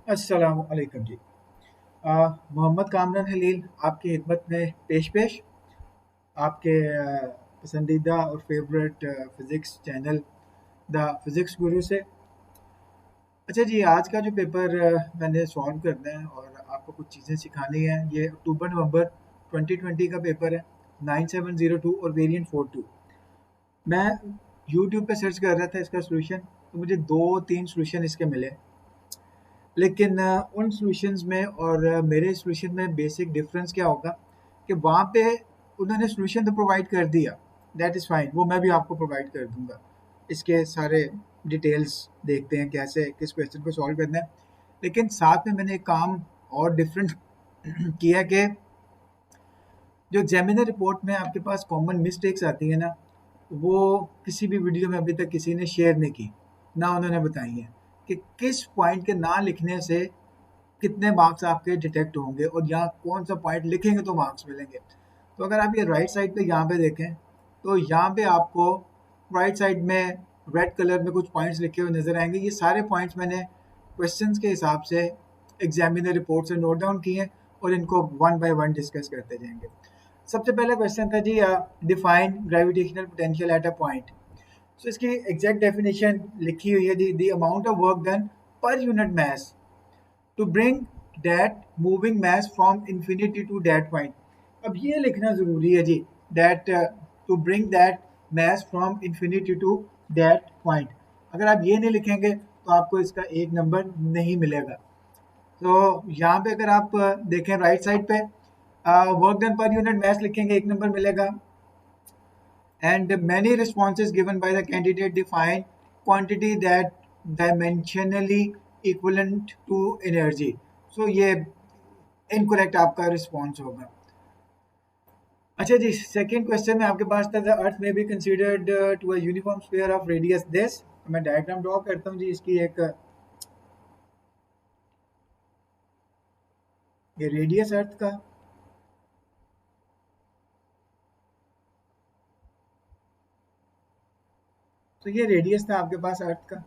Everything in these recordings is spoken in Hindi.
अस्सलाम वालेकुम जी। मोहम्मद कामरान हलील आपकी खिदमत में पेश आपके पसंदीदा और favourite physics channel the physics गुरु से। अच्छा जी, आज का जो पेपर मैंने सॉल्व करना है और आपको कुछ चीज़ें सिखानी है। ये अक्टूबर नवंबर 2020 का पेपर है, 9702 और वेरिएंट 42। मैं यूट्यूब पे सर्च कर रहा था इसका सॉल्यूशन, तो मुझे 2-3 सॉल्यूशन इसके मिले। लेकिन उन सॉल्यूशंस में और मेरे सॉल्यूशन में बेसिक डिफरेंस क्या होगा कि वहाँ पे उन्होंने सॉल्यूशन तो प्रोवाइड कर दिया, दैट इज़ फाइन, वो मैं भी आपको प्रोवाइड कर दूंगा। इसके सारे डिटेल्स देखते हैं कैसे किस क्वेश्चन को सॉल्व करना है। लेकिन साथ में मैंने एक काम और डिफरेंट किया कि जो जेमिनी रिपोर्ट में आपके पास कॉमन मिस्टेक्स आती है ना, वो किसी भी वीडियो में अभी तक किसी ने शेयर नहीं की, ना उन्होंने बताई है कि किस पॉइंट के ना लिखने से कितने मार्क्स आपके डिटेक्ट होंगे और यहाँ कौन सा पॉइंट लिखेंगे तो मार्क्स मिलेंगे। तो अगर आप ये राइट साइड पे यहाँ पे देखें, तो यहाँ पे आपको राइट साइड में रेड कलर में कुछ पॉइंट्स लिखे हुए नजर आएंगे। ये सारे पॉइंट्स मैंने क्वेश्चंस के हिसाब से एग्जामिनर रिपोर्ट से नोट डाउन किए हैं और इनको वन बाय वन डिस्कस करते जाएंगे। सबसे पहला क्वेश्चन था जी, define gravitational potential at a point. So इसकी एग्जैक्ट डेफिनेशन लिखी हुई है, the amount of work done per unit mass to bring that moving mass from infinity to that point. अब ये लिखना ज़रूरी है जी, that to bring that mass from infinity to that point. अगर आप ये नहीं लिखेंगे तो आपको इसका एक नंबर नहीं मिलेगा। तो यहाँ पे अगर आप देखें राइट साइड पे वर्क डन पर यूनिट मास लिखेंगे, एक नंबर मिलेगा। And many responses given by the candidate define quantity that dimensionally equivalent to energy. So ये इनकरेक्ट आपका रिस्पॉन्स होगा। अच्छा जी, सेकंड क्वेश्चन में आपके पास था, द अर्थ में be considered to a uniform sphere of radius this. मैं डायग्राम ड्रॉ करता हूँ जी इसकी एक, ये रेडियस अर्थ का, तो ये रेडियस था आपके पास अर्थ का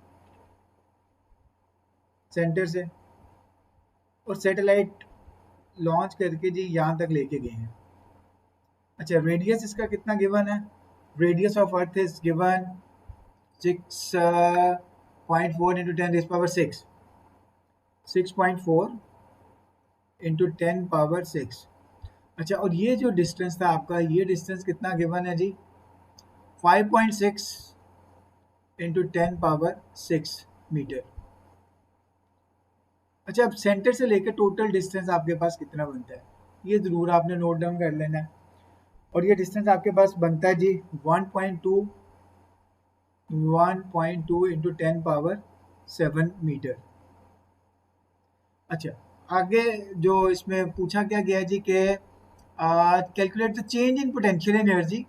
सेंटर से, और सैटेलाइट लॉन्च करके जी यहाँ तक लेके गए हैं। अच्छा, रेडियस इसका कितना गिवन है? Radius of earth is given 6.4 into 10⁻6, 6.4 into 10⁻6। अच्छा, और ये जो डिस्टेंस था आपका, ये डिस्टेंस कितना गिवन है जी? 5.6 इंटू 10⁻6 मीटर। अच्छा, अब सेंटर से लेकर टोटल डिस्टेंस आपके पास कितना बनता है, ये ज़रूर आपने नोट डाउन कर लेना है। और ये डिस्टेंस आपके पास बनता है जी 1.2 इंटू 10⁻7 मीटर। अच्छा, आगे जो इसमें पूछा क्या गया जी कि calculate the change in potential energy.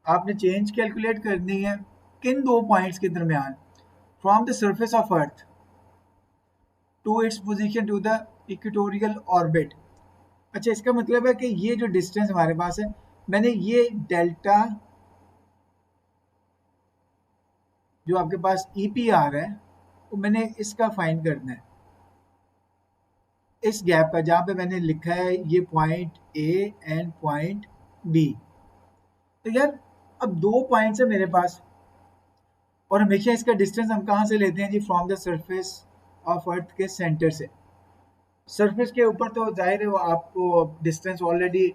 आपने चेंज कैलकुलेट करनी है किन दो पॉइंट्स के दरमियान, from the surface of earth to its position to the equatorial orbit. अच्छा, इसका मतलब है कि ये जो डिस्टेंस हमारे पास है, मैंने ये डेल्टा जो आपके पास ईपी आ रहा है, वो मैंने इसका फाइंड करना है, इस गैप का जहाँ पे मैंने लिखा है ये point A and point B. तो यार, अब दो पॉइंट्स है मेरे पास और हमेशा इसका डिस्टेंस हम कहाँ से लेते हैं जी? From the surface of earth के सेंटर से। सरफेस के ऊपर तो जाहिर है वो आपको डिस्टेंस ऑलरेडी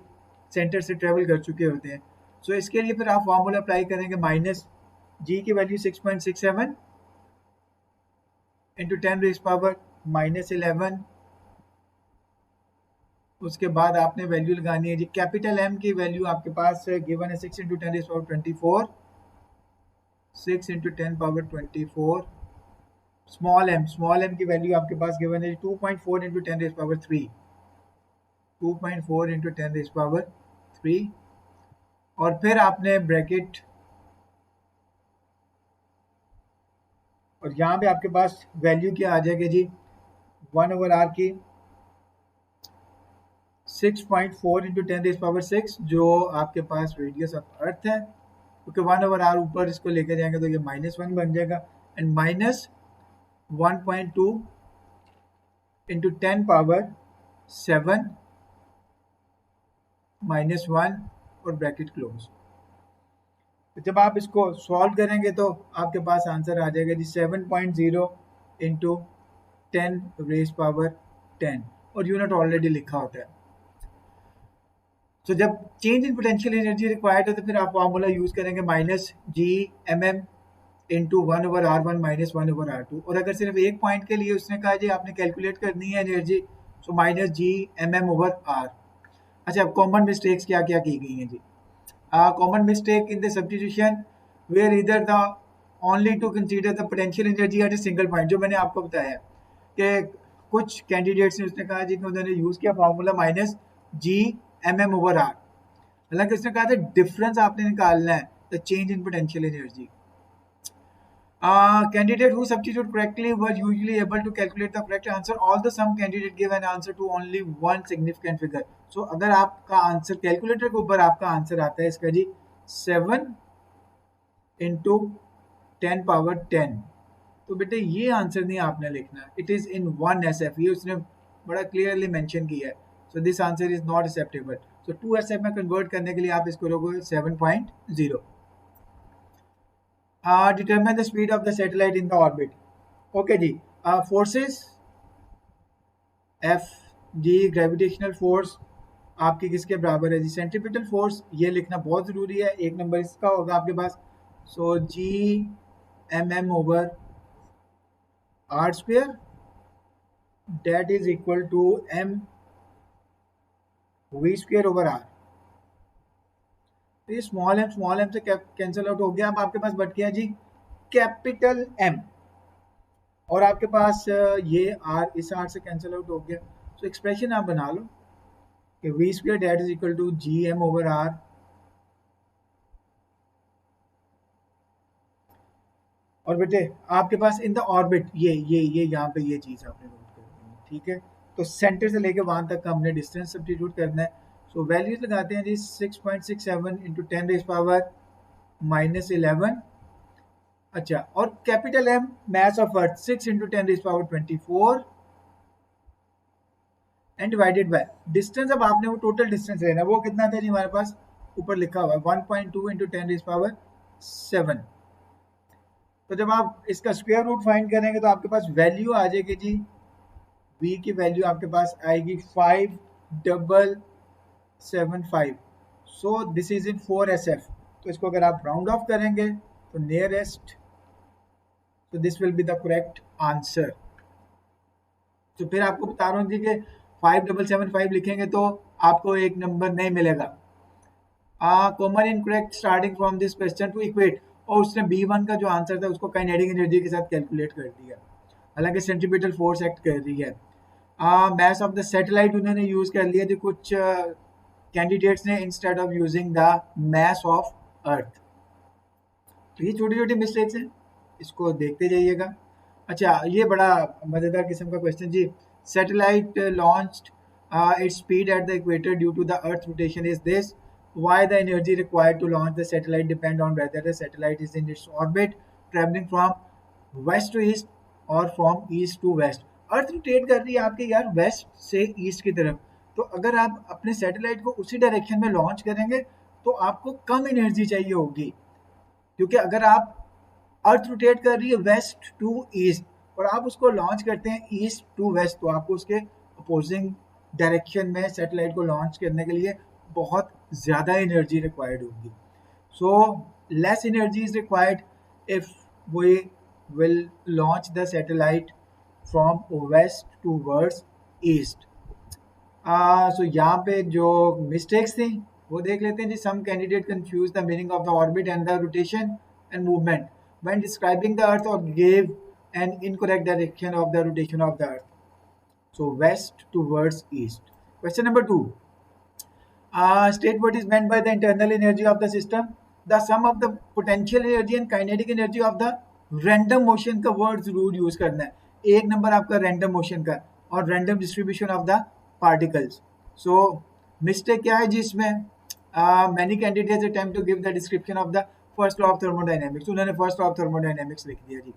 सेंटर से ट्रेवल कर चुके होते हैं। सो इसके लिए फिर आप फॉर्मूला अप्लाई करेंगे, माइनस जी की वैल्यू 6.67 इंटू 10⁻11। उसके बाद आपने वैल्यू लगानी है जी, कैपिटल एम की वैल्यू आपके पास गिवन है 6 इंटू 10⁻24, 6 इंटू 10⁻24। स्मॉल एम की वैल्यू आपके पास गिवन है 2.4 इंटू 10⁻3, 2.4 इंटू 10⁻3। और फिर आपने ब्रैकेट, और यहाँ पे आपके पास वैल्यू क्या आ जाएगी जी? 1/r की 6.4 इंटू 10⁻6 जो आपके पास रेडियस ऑफ अर्थ है, क्योंकि 1/r ऊपर इसको लेके जाएंगे तो ये -1 बन जाएगा, एंड माइनस 1.2 इंटू 10⁻⁷ -1 और ब्रैकेट क्लोज। तो जब आप इसको सॉल्व करेंगे तो आपके पास आंसर आ जाएगा जी 7.0 इंटू 10⁻10 और यूनिट ऑलरेडी लिखा होता है। तो जब change in potential energy required है तो फिर आप फॉर्मूला यूज करेंगे -G/mm इंटू 1/r1 -1/r2। और अगर सिर्फ एक पॉइंट के लिए उसने कहा जी आपने कैलकुलेट करनी है एनर्जी, तो -G/mm/r। अच्छा, कॉमन मिस्टेक्स क्या क्या की गई हैं जी? Common mistake in the substitution where either the only to consider the potential energy at a single point, जो मैंने आपको बताया कि कुछ कैंडिडेट्स ने उसने कहा जी कि उन्होंने यूज किया फार्मूला -G/mm/r, हालांकि उसने कहा था डिफरेंस आपने निकालना है, the change in potential energy. Candidate who substitute correctly were usually able to calculate the correct answer, although some candidate give an answer to only one significant figure. So अगर आपका आंसर कैलकुलेटर के ऊपर आपका आंसर आता है इसका जी 7 इंटू 10⁻10, तो बेटे ये आंसर नहीं आपने लिखना, इट इज इन 1SF, ये उसने बड़ा क्लियरली मेंशन किया है। सो this answer is not acceptable. So 2SF में कन्वर्ट करने के लिए आप इसको लोगे 7.0। determine the speed of the satellite in the orbit. Okay जी, forces F जी, ग्रेविटेशनल फोर्स आपकी किसके बराबर है जी? सेंट्रीपिटल फोर्स, ये लिखना बहुत ज़रूरी है। एक नंबर इसका होगा आपके पास। So G/m/r², that is equal to mv²/r। तो ये स्मॉल एम से कैंसिल आउट हो गया। अब आपके पास बच गया जी कैपिटल एम, और आपके पास ये आर इस आर से कैंसिल आउट हो गया। तो एक्सप्रेशन आप बना लो कि v² date is equal to Gm/r। और बेटे आपके पास इन द ऑर्बिट ये यहाँ पे ये चीज आपने नोट करनी है, ठीक है। तो सेंटर से लेके वहां तक का हमने डिस्टेंस सब्स्टिट्यूट करना है। सो वैल्यूज लगाते हैं जी 6.67 इंटू 10⁻⁻11। अच्छा, और capital M mass of earth 6 into 10⁻24 and divided by distance. अब आपने वो टोटल डिस्टेंस लेना, वो कितना था जी हमारे पास ऊपर लिखा हुआ है 1.2 इंटू 10⁻7। तो जब आप इसका स्क्वायर रूट फाइंड करेंगे तो आपके पास वैल्यू आ जाएगी जी, v की वैल्यू आपके पास आएगी 5775। So this is in 4SF। तो इसको अगर आप राउंड ऑफ करेंगे तो नियरेस्ट, तो this will be the correct answer. तो फिर आपको बता रहा हूँ जी कि 5775 लिखेंगे तो आपको एक नंबर नहीं मिलेगा। Common incorrect starting from this question to equate, और उसने B1 का जो आंसर था उसको काइनेटिक एनर्जी के साथ कैलकुलेट कर दिया, हालांकि सेंट्रीपिटल फोर्स एक्ट कर रही है। मास ऑफ द सैटेलाइट उन्होंने यूज कर लिया थी कुछ कैंडिडेट्स ने, instead of using the mass of अर्थ। तो ये छोटी छोटी मिस्टेक्स हैं, इसको देखते जाइएगा। अच्छा, ये बड़ा मजेदार किस्म का क्वेश्चन जी। Satellite launched its speed at the equator due to the earth rotation is this, why the energy required to launch the satellite depend on whether the satellite is in its orbit traveling from west to east or from east to west। Earth rotate कर रही है आपके यार वेस्ट से ईस्ट की तरफ, तो अगर आप अपने सैटेलाइट को उसी डायरेक्शन में लॉन्च करेंगे तो आपको कम एनर्जी चाहिए होगी, क्योंकि अगर आप अर्थ रोटेट कर रही है वेस्ट टू ईस्ट और आप उसको लॉन्च करते हैं ईस्ट टू वेस्ट, तो आपको उसके अपोजिंग डायरेक्शन में सैटेलाइट को लॉन्च करने के लिए बहुत ज़्यादा एनर्जी रिक्वायर्ड होगी। So less energy is required if we will launch the satellite from west towards east. So यहाँ पे जो मिस्टेक्स थी वो देख लेते हैं जी। Some candidate confuse the meaning of the orbit and the rotation and movement when describing the earth और gave an incorrect direction of the rotation of the earth. So west towards east. Question number 2, state what is meant by the internal energy of the system, the sum of the potential energy and kinetic energy of the random motion का वर्ड जरूर यूज करना है। एक नंबर आपका रैंडम मोशन का और random distribution of the particles. So mistake क्या है जी इसमें? Many candidates attempt to give the description of the first law of thermodynamics, उन्होंने फर्स्ट लॉ ऑफ थर्मोडायनेमिक्स लिख दिया जी।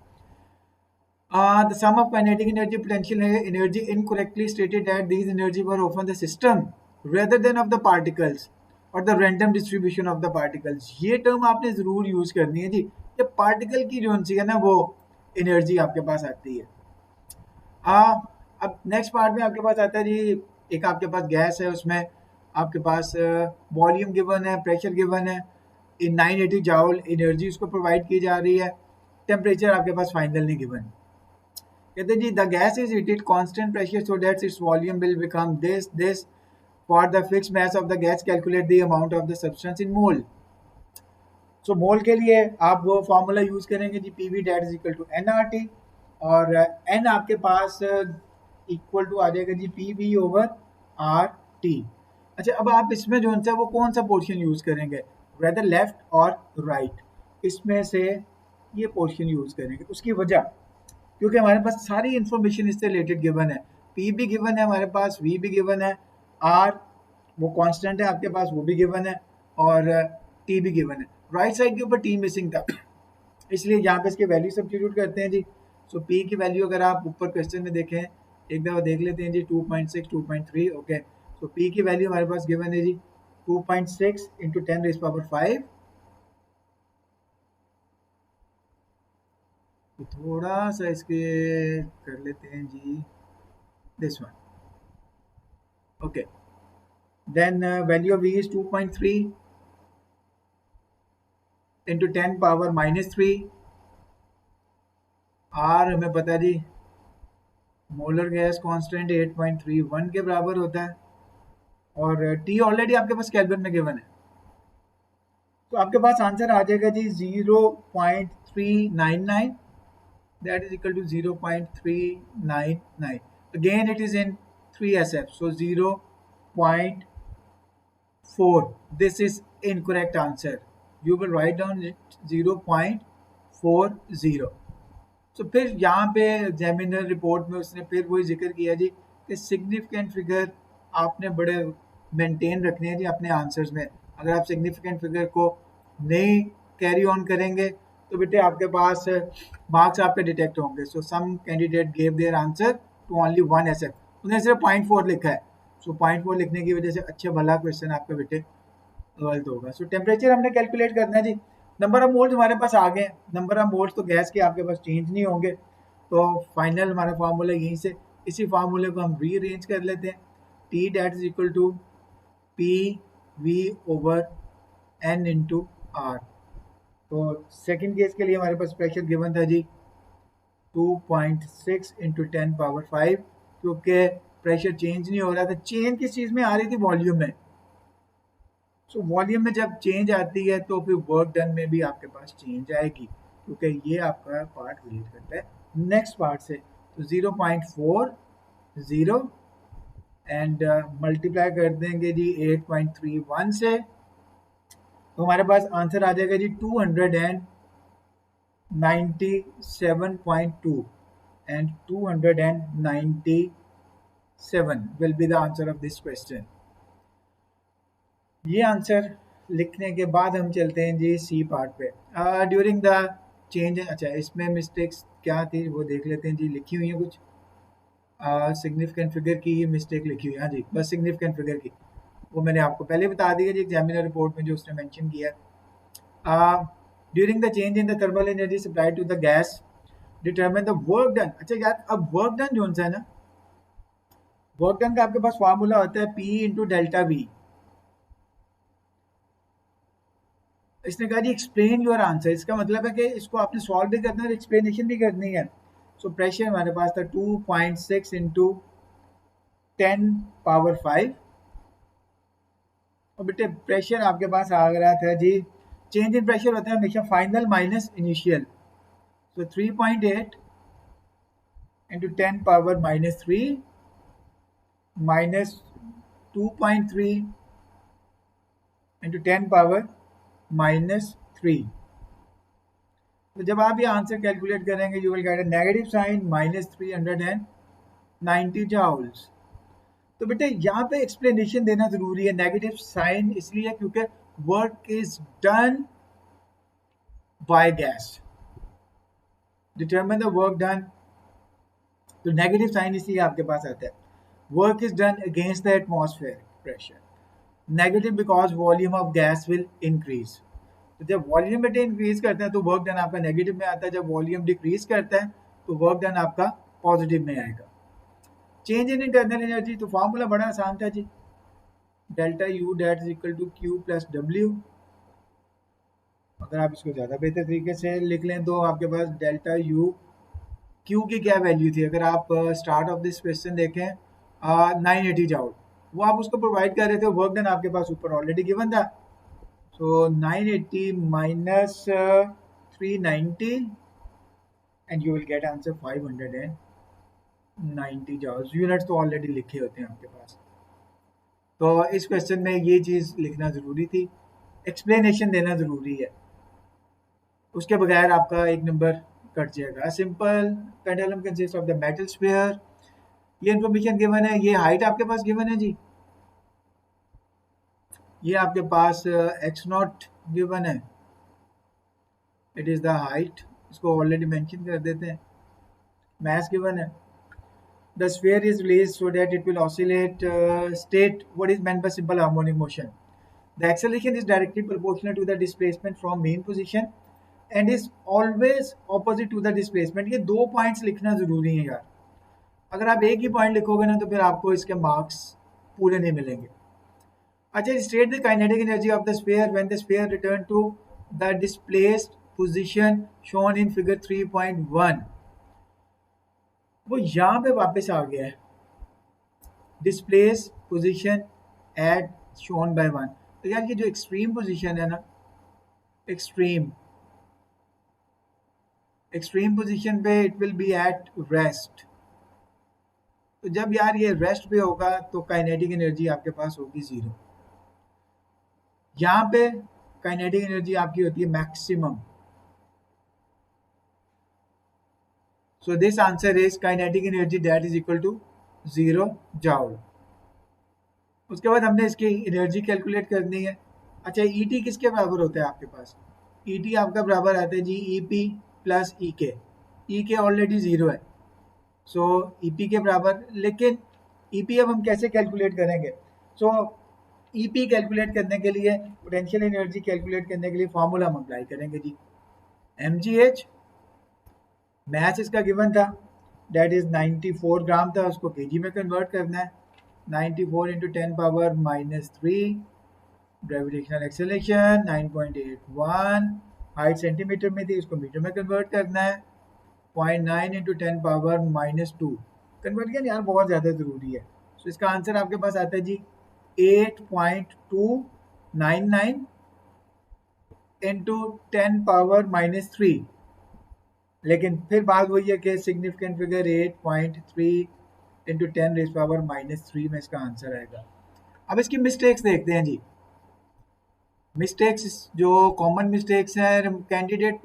The sum of kinetic energy, potential energy, incorrectly stated that these energy were often the system rather than of the particles or the random distribution of the particles. ये टर्म आपने जरूर यूज करनी है जी. ये पार्टिकल की जो सी है ना वो एनर्जी आपके पास आती है. अब नेक्स्ट पार्ट में आपके पास आता है जी, एक आपके पास गैस है, उसमें आपके पास वॉल्यूम गिवन है, प्रेशर गिवन है, इन 980 जाउल एनर्जी उसको प्रोवाइड की जा रही है, टेम्परेचर आपके पास फाइनल नहीं गिवन. कहते हैं जी the gas is heated constant pressure so that its volume will become this for the fix mass of the gas calculate the amount of the substance in mole. So mole के लिए आप वो फॉर्मूला यूज करेंगे जी, P V that is equal to n R T, और एन आपके पास इक्वल टू आ जाएगा जी P V over R T. अच्छा, अब आप इसमें जो है वो कौन सा पोर्शन यूज करेंगे, वेदर लेफ्ट और राइट, इसमें से ये पोर्शन यूज करेंगे. उसकी वजह क्योंकि हमारे पास सारी इंफॉर्मेशन इससे रिलेटेड गिवन है, पी भी गिवन है हमारे पास, वी भी गिवन है, आर वो कांस्टेंट है आपके पास वो भी गिवन है, और टी भी गिवन है. राइट साइड के ऊपर टी मिसिंग था, इसलिए यहाँ पे इसके वैल्यू सब्स्टिट्यूट करते हैं जी. सो पी की वैल्यू अगर आप ऊपर क्वेश्चन में देखें, एक दफ़ा देख लेते हैं जी, 2.6 2.3. ओके, सो पी की वैल्यू हमारे पास गिवन है जी 2.6 इंटू 10⁵. तो थोड़ा सा इसके कर लेते हैं जी this one. Okay, then value of v is 2.3 into 10⁻³ R हमें पता है जी मोलर गैस कांस्टेंट 8.31 के बराबर होता है, और टी ऑलरेडी आपके पास केल्विन में गिवन है. तो आपके पास आंसर आ जाएगा जी 0.399, that is equal to 0.399. Again it is in 3SF, so 0.4. This is incorrect answer. You will write down it 0.40. तो फिर यहाँ पे एग्जामिनर रिपोर्ट में उसने फिर वही जिक्र किया जी कि सिग्निफिकेंट फिगर आपने बड़े मेंटेन रखने हैं जी अपने आंसर्स में. अगर आप सिग्निफिकेंट फिगर को नहीं कैरी ऑन करेंगे तो बेटे आपके पास मार्क्स आपके डिटेक्ट होंगे. So some candidate gave their answer to only 1 SF, उन्हें सिर्फ 0.4 लिखा है. सो 0.4 लिखने की वजह से अच्छा भला क्वेश्चन आपका बेटे गलत होगा. सो टेम्परेचर हमने कैलकुलेट करना है जी. नंबर ऑफ मोल्स हमारे पास आ गए. नंबर ऑफ मोल्स तो गैस के आपके पास चेंज नहीं होंगे, तो फाइनल हमारा फार्मूला यहीं से, इसी फार्मूले को हम रीअरेंज कर लेते हैं. T that is equal to P V over N into R. तो सेकेंड केस के लिए हमारे पास प्रेशर गिवन था जी 2.6 इंटू 10⁵, क्योंकि प्रेशर चेंज नहीं हो रहा था. चेंज किस चीज़ में आ रही थी, वॉल्यूम में. सो वॉल्यूम में जब चेंज आती है तो फिर वर्क डन में भी आपके पास चेंज आएगी, क्योंकि ये आपका पार्ट रिलेट करता है नेक्स्ट पार्ट से. तो 0.40 एंड मल्टीप्लाई कर देंगे जी 8.31 से, तो हमारे पास आंसर आ जाएगा जी 297.2, and 297 will be the answer of this question. ये आंसर लिखने के बाद हम चलते हैं जी सी पार्ट पे. ड्यूरिंग द चेंज, अच्छा इसमें मिस्टेक्स क्या थी वो देख लेते हैं जी. लिखी हुई है कुछ सिग्निफिकेंट फिगर की मिस्टेक लिखी हुई है. हाँ जी, बस सिग्निफिकेंट फिगर की वो मैंने आपको पहले बता दी है जी एग्जामिनर रिपोर्ट में जो उसने मेंशन किया. During the change in the thermal energy supply to the gas determine the work done. अच्छा यार, अब वर्क डन जो है ना, वर्क डन का आपके पास फार्मूला होता है P इंटू डेल्टा वी. इसने कहा जी एक्सप्लेन योर आंसर, इसका मतलब है कि इसको आपने सॉल्व भी करना है और एक्सप्लेनेशन भी करनी है. सो प्रेशर हमारे पास था 2.6 इंटू 10⁵, और बेटे प्रेशर आपके पास आ रहा था जी, चेंज इन प्रेशर होता है हमेशा final minus initial. So 3.8 into 10⁻³ minus 2.3 into 10⁻³ तो जब आप ये आंसर कैलकुलेट करेंगे you will get a negative sign -390 joules. तो बेटे यहाँ पे एक्सप्लेनेशन देना जरूरी है. नेगेटिव साइन इसलिए क्योंकि work is done by gas. Determine the work done तो नेगेटिव साइन इसलिए आपके पास आता है। Work is done against the atmosphere pressure, negative because volume of gas will increase. तो जब वॉल्यूम इंक्रीज करते हैं तो वर्क डन आपका नेगेटिव में आता है, जब वॉल्यूम डिक्रीज करता है तो वर्क डन आपका पॉजिटिव में आएगा। चेंज इन इंटरनल एनर्जी, तो फॉर्मूला बड़ा आसान था जी, delta U that is equal to Q plus W. अगर आप इसको ज़्यादा बेहतर तरीके से लिख लें तो आपके पास डेल्टा यू, क्यू की क्या वैल्यू थी, अगर आप स्टार्ट ऑफ दिस क्वेश्चन देखें 980 जाउल, वो आप उसको प्रोवाइड कर रहे थे, वर्क डन आपके पास ऊपर ऑलरेडी गिवन था। सो 980 minus 390 and you will get answer 590 joules. Units तो ऑलरेडी लिखे होते हैं आपके पास, तो इस क्वेश्चन में ये चीज़ लिखना ज़रूरी थी, एक्सप्लेनेशन देना ज़रूरी है, उसके बगैर आपका एक नंबर कट जाएगा। Simple pendulum consist of the metal sphere, ये इन्फॉर्मेशन गिवन है, ये हाइट आपके पास गिवन है जी, ये आपके पास एक्स नॉट गिवन है, इट इज़ द हाइट, इसको ऑलरेडी मेंशन कर देते हैं। मास गिवन है, the sphere is release so that it will oscillate state, what is meant by simple harmonic motion, the acceleration is directly proportional to the displacement from mean position and is always opposite to the displacement. ये 2 पॉइंट्स लिखना जरूरी है यार, अगर आप एक ही पॉइंट लिखोगे ना तो फिर आपको इसके मार्क्स पूरे नहीं मिलेंगे। अच्छा, state the kinetic energy of the sphere when the sphere return to the displaced position shown in figure 3.1। वो यहाँ पे वापस आ गया है, displace position at shown by 1। तो यार ये जो एक्सट्रीम पोजीशन है ना, एक्सट्रीम पोजीशन पे it will be at rest. तो जब यार ये रेस्ट पे होगा तो काइनेटिक एनर्जी आपके पास होगी 0। यहाँ पे काइनेटिक एनर्जी आपकी होती है maximum. So this answer is kinetic energy that is equal to 0 joule. उसके बाद हमने इसकी एनर्जी कैलकुलेट करनी है। अच्छा, ईटी किसके बराबर होता है आपके पास, ईटी आपका बराबर आता है जी ईपी प्लस ईके, ईके ऑलरेडी 0 है, सो ईपी के बराबर। लेकिन ईपी अब हम कैसे कैलकुलेट करेंगे, सो ईपी कैलकुलेट करने के लिए, पोटेंशियल एनर्जी कैलकुलेट करने के लिए फॉर्मूला हम अप्लाई करेंगे जी, mgh, मैच इसका गिवन था, डेट इज 94 ग्राम था, उसको केजी में कन्वर्ट करना है, 94 into 10 power minus 3, gravitational acceleration 9.81, height centimetre में थी, इसको मीटर में कन्वर्ट करना है, 0.9 इंटू 10 पावर माइनस 2, कन्वर्ट किया यार बहुत ज़्यादा ज़रूरी है। तो इसका आंसर आपके पास आता है जी 8.299 इंटू 10 पावर माइनस 3। लेकिन फिर बात वही है कि significant figure 8.3 into 10 rays power minus 3 में इसका आंसर आएगा। अब इसकी मिस्टेक्स देखते हैं जी, मिस्टेक्स जो कॉमन मिस्टेक्स हैं, candidate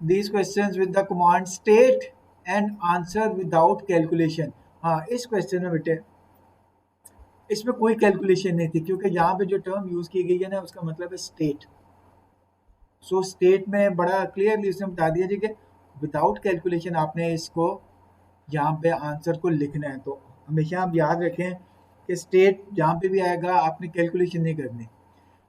these questions with the command state and answer without calculation। हाँ, इस क्वेश्चन में बेटे इसमें कोई कैलकुलेशन नहीं थी, क्योंकि यहाँ पे जो टर्म यूज की गई है ना उसका मतलब है स्टेट। सो स्टेट में बड़ा क्लियरली उसने बता दिया जी कि विदाउट कैलकुलेशन आपने इसको यहाँ पे आंसर को लिखना है। तो हमेशा आप याद रखें कि स्टेट जहाँ पे भी आएगा आपने कैलकुलेशन नहीं करनी।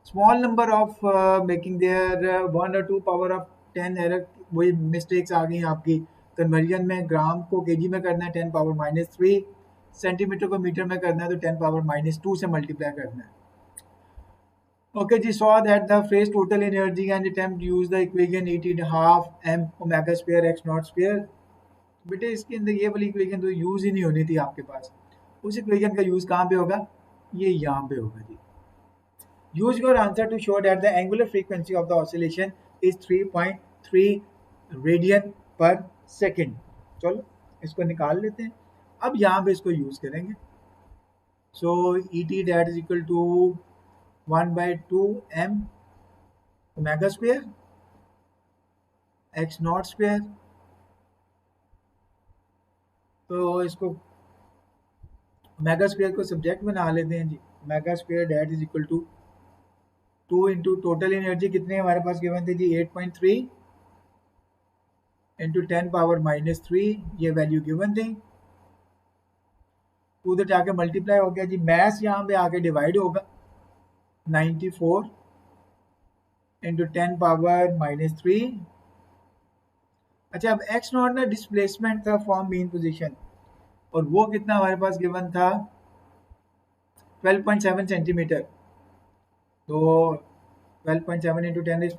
Small number of making their 1 और 2 पावर ऑफ 10 एरर, वही मिस्टेक्स आ गई आपकी कन्वर्जन में, ग्राम को केजी में करना है 10 पावर माइनस 3, सेंटीमीटर को मीटर में करना है तो 10 पावर माइनस 2 से मल्टीप्लाई करना है। ओके जी, saw that the phrase total energy and attempt use the equation E.12 m omega square x nought square. बेटे इसके अंदर ये वाली इक्वेशन तो यूज ही नहीं होनी थी आपके पास, उस इक्वेशन का यूज कहाँ पे होगा, ये यहाँ पे होगा जी। Use your answer to show that the angular frequency of the oscillation is 3.3 radian per second। चलो इसको निकाल लेते हैं, अब यहाँ पे इसको यूज करेंगे। So ET that is equal to 1/2 m omega square x nought square. तो इसको ओमेगा स्क्वायर को सब्जेक्ट बना लेते हैं जी, ओमेगा स्क्वायर that is equal to 2 into total energy कितने हमारे पास गिवन थे जी 8.3 इंटू 10⁻³ ये वैल्यू गिवन थी, उधर जाके मल्टीप्लाई हो गया जी, मैथ्स यहाँ पे आके डिवाइड होगा 94 इंटू 10⁻³ अच्छा अब एक्स नॉट ना डिस्प्लेसमेंट था फॉर्म मीन पोजीशन, और वो कितना हमारे पास गिवन था 12.7 सेंटीमीटर, तो 12.7 इंटू 10⁻²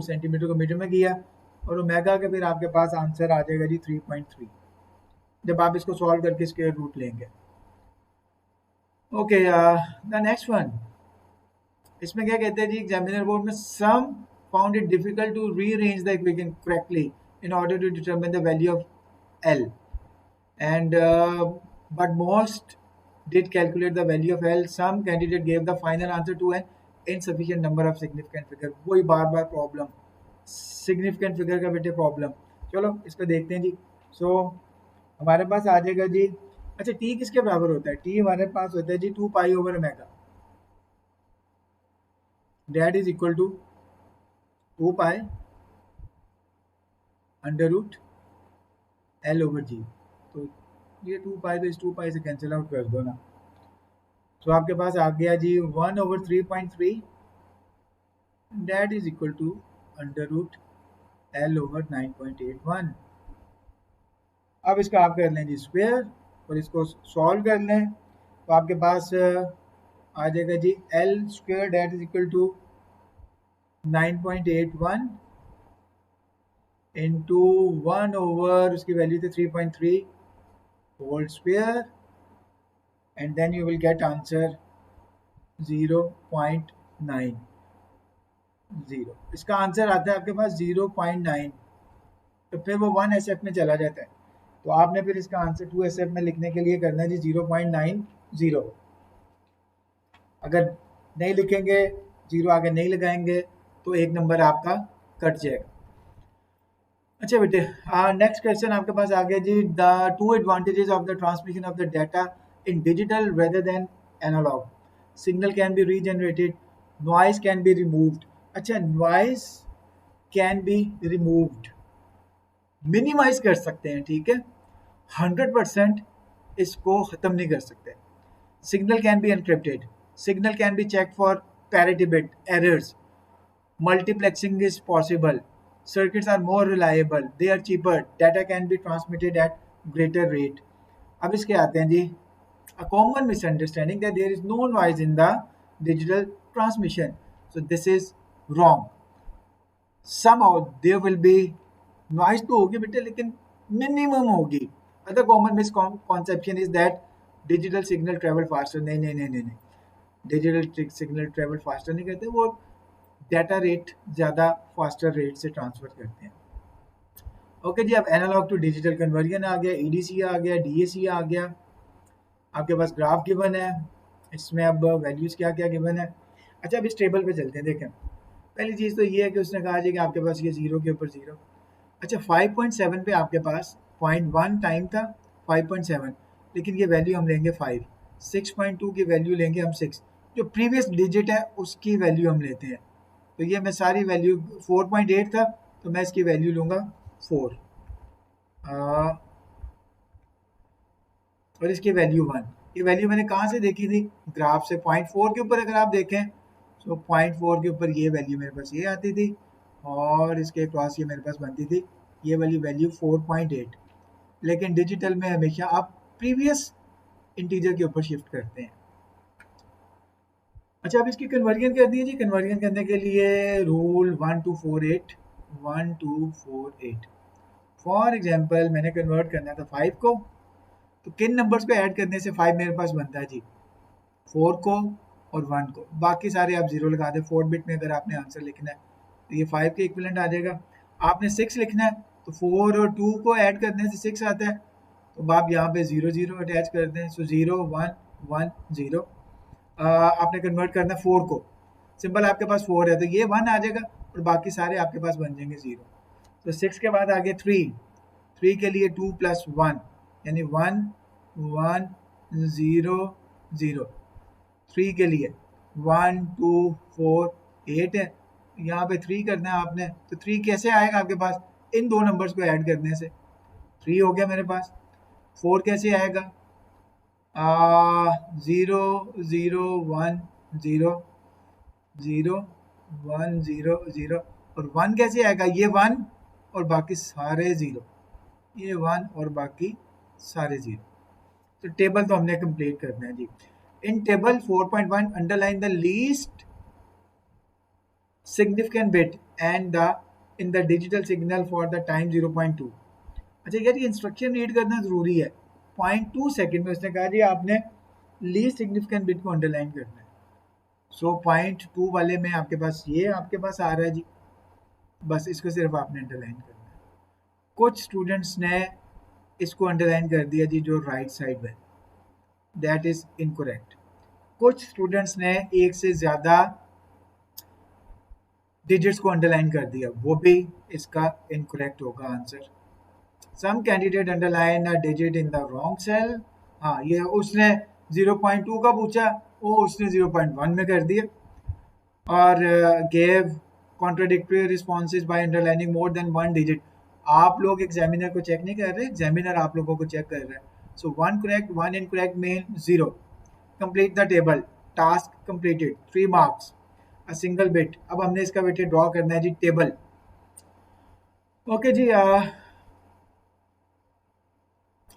सेंटीमीटर को मीटर में किया, और ओमेगा के फिर आपके पास आंसर आ जाएगा जी 3.3 जब आप इसको सॉल्व करके स्क्वायर रूट लेंगे। ओके द नेक्स्ट वन, इसमें क्या कहते हैं जी, एग्जामिनर बोर्ड में some found it difficult to rearrange the equation correctly in order to determine the value of L and but most did calculate the value of L. Some candidate gave the final answer to an insufficient number of significant figure. वही बार बार प्रॉब्लम, सिग्निफिकेंट फिगर का बेटे प्रॉब्लम। चलो इसको देखते हैं जी। सो हमारे पास आ जाएगा जी, अच्छा टी किसके बराबर होता है, टी हमारे पास होता है जी 2 pi over omega, that is equal to 2 pi under root L over g. तो ये 2 पाई तो इस 2 पाई से कैंसिल आउट कर दो ना, तो आपके पास आ गया जी 1/3.3 that is equal to under root L over 9.81। अब इसका आप कर लें जी स्क्वायर और इसको सॉल्व कर लें, तो आपके पास आ जाएगा जी L square that is equal to 9.81 into 1 over उसकी वैल्यू थी 3.3 whole square, and then you will get answer 0.90। इसका आंसर आता है आपके पास 0.9, तो फिर वो 1 SF में चला जाता है, तो आपने फिर इसका आंसर 2 SF में लिखने के लिए करना है जी 0.90। अगर नहीं लिखेंगे, जीरो आगे नहीं लगाएंगे, तो एक नंबर आपका कट जाएगा। अच्छा बेटे नेक्स्ट क्वेश्चन आपके पास आ गया जी, the 2 advantages of the transmission of the data in digital rather than analog. Signal can be regenerated, noise can be removed. अच्छा noise can be removed, minimise कर सकते हैं, ठीक है, 100% इसको खत्म नहीं कर सकते। Signal can be encrypted, signal can be check for parity bit errors, multiplexing is possible, circuits are more reliable, they are cheaper, data can be transmitted at greater rate। अब इसके आते हैं जी, a common misunderstanding that there is no noise in the digital transmission, so this is wrong। somehow there will be noise तो होगी बेटे, लेकिन minimum होगी। other common misconception is that digital signal travel faster, नहीं नहीं नहीं नहीं नहीं, digital signal travel faster नहीं करते, वो डाटा रेट ज़्यादा फास्टर रेट से ट्रांसफ़र करते हैं। ओके जी, अब एनालॉग टू डिजिटल कन्वर्जन आ गया, ईडीसी आ गया, डीएसी आ गया, आपके पास ग्राफ गिवन है, इसमें अब वैल्यूज़ क्या क्या गिवन है। अच्छा अब इस टेबल पे चलते हैं, देखें पहली चीज़ तो ये है कि उसने कहा जी कि आपके पास ये 0 के ऊपर 0। अच्छा 5.7 पे आपके पास 0.1 टाइम था 5.7, लेकिन ये वैल्यू हम लेंगे 5, 6.2 की वैल्यू लेंगे हम 6, जो प्रीवियस डिजिट है उसकी वैल्यू हम लेते हैं, तो ये मैं सारी वैल्यू 4.8 था, तो मैं इसकी वैल्यू लूँगा 4 और इसकी वैल्यू 1। ये वैल्यू मैंने कहाँ से देखी थी, ग्राफ से। 0.4 के ऊपर अगर आप देखें तो 0.4 के ऊपर ये वैल्यू मेरे पास ये आती थी, और इसके क्रॉस ये मेरे पास बनती थी ये वाली वैल्यू 4.8, लेकिन डिजिटल में हमेशा आप प्रीवियस इंटीजर के ऊपर शिफ्ट करते हैं। अच्छा अब इसकी कन्वर्जन कर दिए जी, कन्वर्जन करने के लिए रूल 1248 फॉर एग्जांपल मैंने कन्वर्ट करना था 5 को, तो किन नंबर्स को ऐड करने से 5 मेरे पास बनता है जी, 4 को और 1 को, बाकी सारे आप 0 लगा दें। 4 बिट में अगर आपने आंसर लिखना है तो ये 5 के इक्विवेलेंट आ जाएगा। आपने 6 लिखना है तो 4 और 2 को ऐड करने से 6 आता है, तो आप यहाँ पे 0 0 अटैच कर दें, सो 0 1 1 0। आपने कन्वर्ट करना है 4 को, सिंपल आपके पास 4 है तो ये 1 आ जाएगा और बाकी सारे आपके पास बन जाएंगे 0। तो 6 के बाद आगे 3 के लिए 2 + 1 यानी 1 1 0 0। 3 के लिए 1 2 4 8 है, यहाँ पे 3 करना है आपने, तो 3 कैसे आएगा आपके पास? इन दो नंबर्स को ऐड करने से 3 हो गया मेरे पास। 4 कैसे आएगा? 0 0 1 0 0 1 0 0, और 1 कैसे आएगा? ये 1 और बाकी सारे 0, ये 1 और बाकी सारे 0। तो टेबल तो हमने कंप्लीट करना है जी। In table 4.1 underline the least significant bit and the in the digital signal for the time 0.2। अच्छा यार ये इंस्ट्रक्शन रीड करना जरूरी है। 0.2 सेकंड में उसने कहा जी आपने लीस्ट सिग्निफिकेंट बिट को अंडरलाइन करना है। सो 0.2 वाले में आपके पास ये आपके पास आ रहा है जी, बस इसको सिर्फ आपने अंडरलाइन करना है। कुछ स्टूडेंट्स ने इसको अंडरलाइन कर दिया जी जो राइट साइड में, दैट इज इनकरेक्ट। कुछ स्टूडेंट्स ने एक से ज्यादा डिजिट्स को अंडरलाइन कर दिया, वो भी इसका इनकरेक्ट होगा answer. Some candidate underline a digit in the wrong cell. हाँ, ये उसने 0.2 का पूछा, वो उसने 0.1 में कर दिया। और gave contradictory responses by underlining more than one digit. आप लोग एग्जामिनर को चेक नहीं कर रहे, एग्जामिनर आप लोगों को चेक कर रहा है। सो 1 correct 1 incorrect mean 0। Complete the table, task completed, 3 marks, a single bit. अब हमने इसका बेटे ड्रॉ करना है जी टेबल। ओके जी।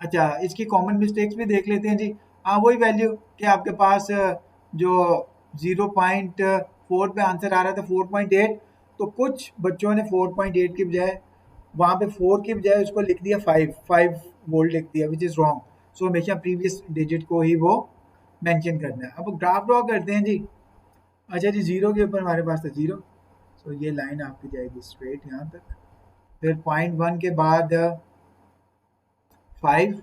अच्छा, इसकी कॉमन मिस्टेक्स भी देख लेते हैं जी। हाँ, वही वैल्यू कि आपके पास जो 0.4 पे आंसर आ रहा था 4.8, तो कुछ बच्चों ने 4.8 की बजाय वहाँ पे 4 की बजाय उसको लिख दिया 5 वोल्ट लिख दिया, विच इज़ रॉन्ग। सो हमेशा प्रीवियस डिजिट को ही वो मेंशन करना है। अब ग्राफ ड्रॉ करते हैं जी। अच्छा जी, 0 के ऊपर हमारे पास था 0, सो ये लाइन आपकी जाएगी स्ट्रेट यहाँ तक। फिर 0.1 के बाद 5।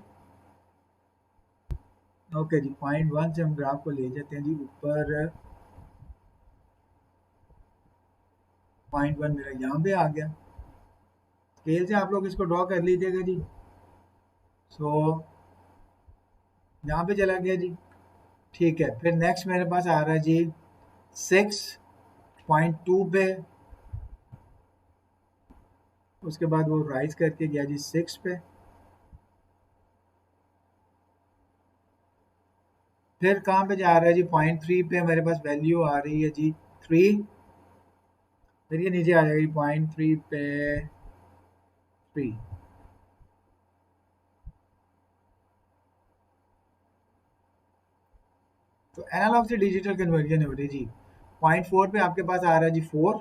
ओके जी, 0.1 से हम ग्राफ को ले जाते हैं जी ऊपर। 0.1 मेरा यहाँ पे आ गया। स्केल से आप लोग इसको ड्रॉ कर लीजिएगा जी। सो यहाँ पे चला गया जी, ठीक है। फिर नेक्स्ट मेरे पास आ रहा है जी 6.2 पे, उसके बाद वो राइज करके गया जी 6 पे। फिर कहाँ पे जा रहा है जी? 0.3 पे मेरे पास वैल्यू आ रही है जी 3। फिर ये नीचे आ जाएगी 0.3 पे 3। तो एनालॉग से डिजिटल कन्वर्जन हो रही है जी। 0.4 पे आपके पास आ रहा है जी 4।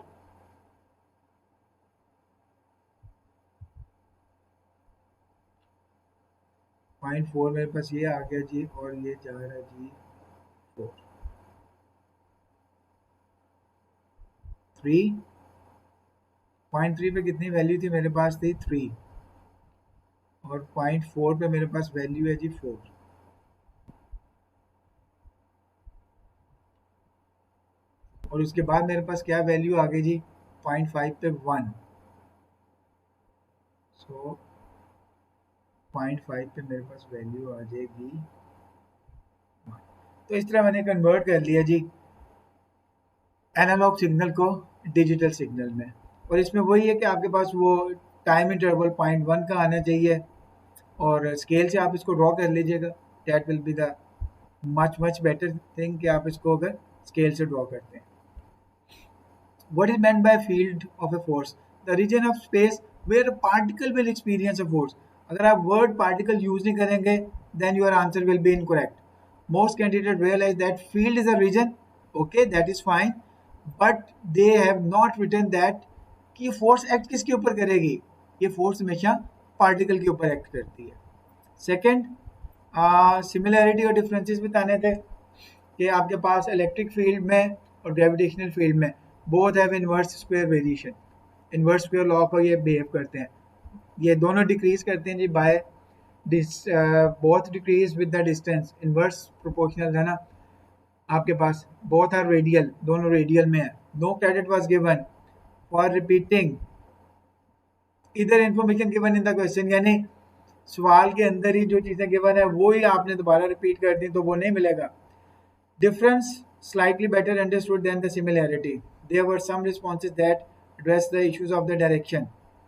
0.4 मेरे पास ये आ गया जी, और ये जा रहा है जी 4। 3। 0.3 पे कितनी वैल्यू थी मेरे पास? थी 3, और 0.4 पे मेरे पास वैल्यू है जी 4। और उसके बाद मेरे पास क्या वैल्यू आ गई जी? 0.5 पे 1। सो 0.5 पे मेरे पास वैल्यू आ जाएगी 1। तो इस तरह मैंने कन्वर्ट कर लिया जी एनालॉग सिग्नल को डिजिटल सिग्नल में। और इसमें वही है कि आपके पास वो टाइम इंटरवल 0.1 का आना चाहिए, और स्केल से आप इसको ड्रॉ कर लीजिएगा। That will be the much better thing कि आप इसको अगर स्केल से ड्रॉ करते हैं। What is meant by field of a force? The region of space where a particle will experience a force. अगर आप word particle use नहीं करेंगे, then your answer will be incorrect. Most candidates realize that field is a region. Okay, that is fine, but they have not written that कि force act किसके ऊपर करेगी? ये force हमेशा particle के ऊपर act करती है। Second, सिमिलैरिटी और डिफरेंसेस बताने थे कि आपके पास इलेक्ट्रिक फील्ड में और ग्रेविटेशनल फील्ड में both have inverse square variation. Inverse square law को ये बिहेव करते हैं, ये दोनों डिक्रीज करते हैं जी by both decrease with the distance. Inverse proportional है ना आपके पास, बोथ आर रेडियल, दोनों रेडियल में है। No credit was given for repeating इधर information given in the question, यानी सवाल के अंदर ही जो चीजें गिवन है वो ही आपने दोबारा रिपीट कर दी तो वो नहीं मिलेगा। Difference slightly better understood than the similarity, there were some responses that address the issues of the direction.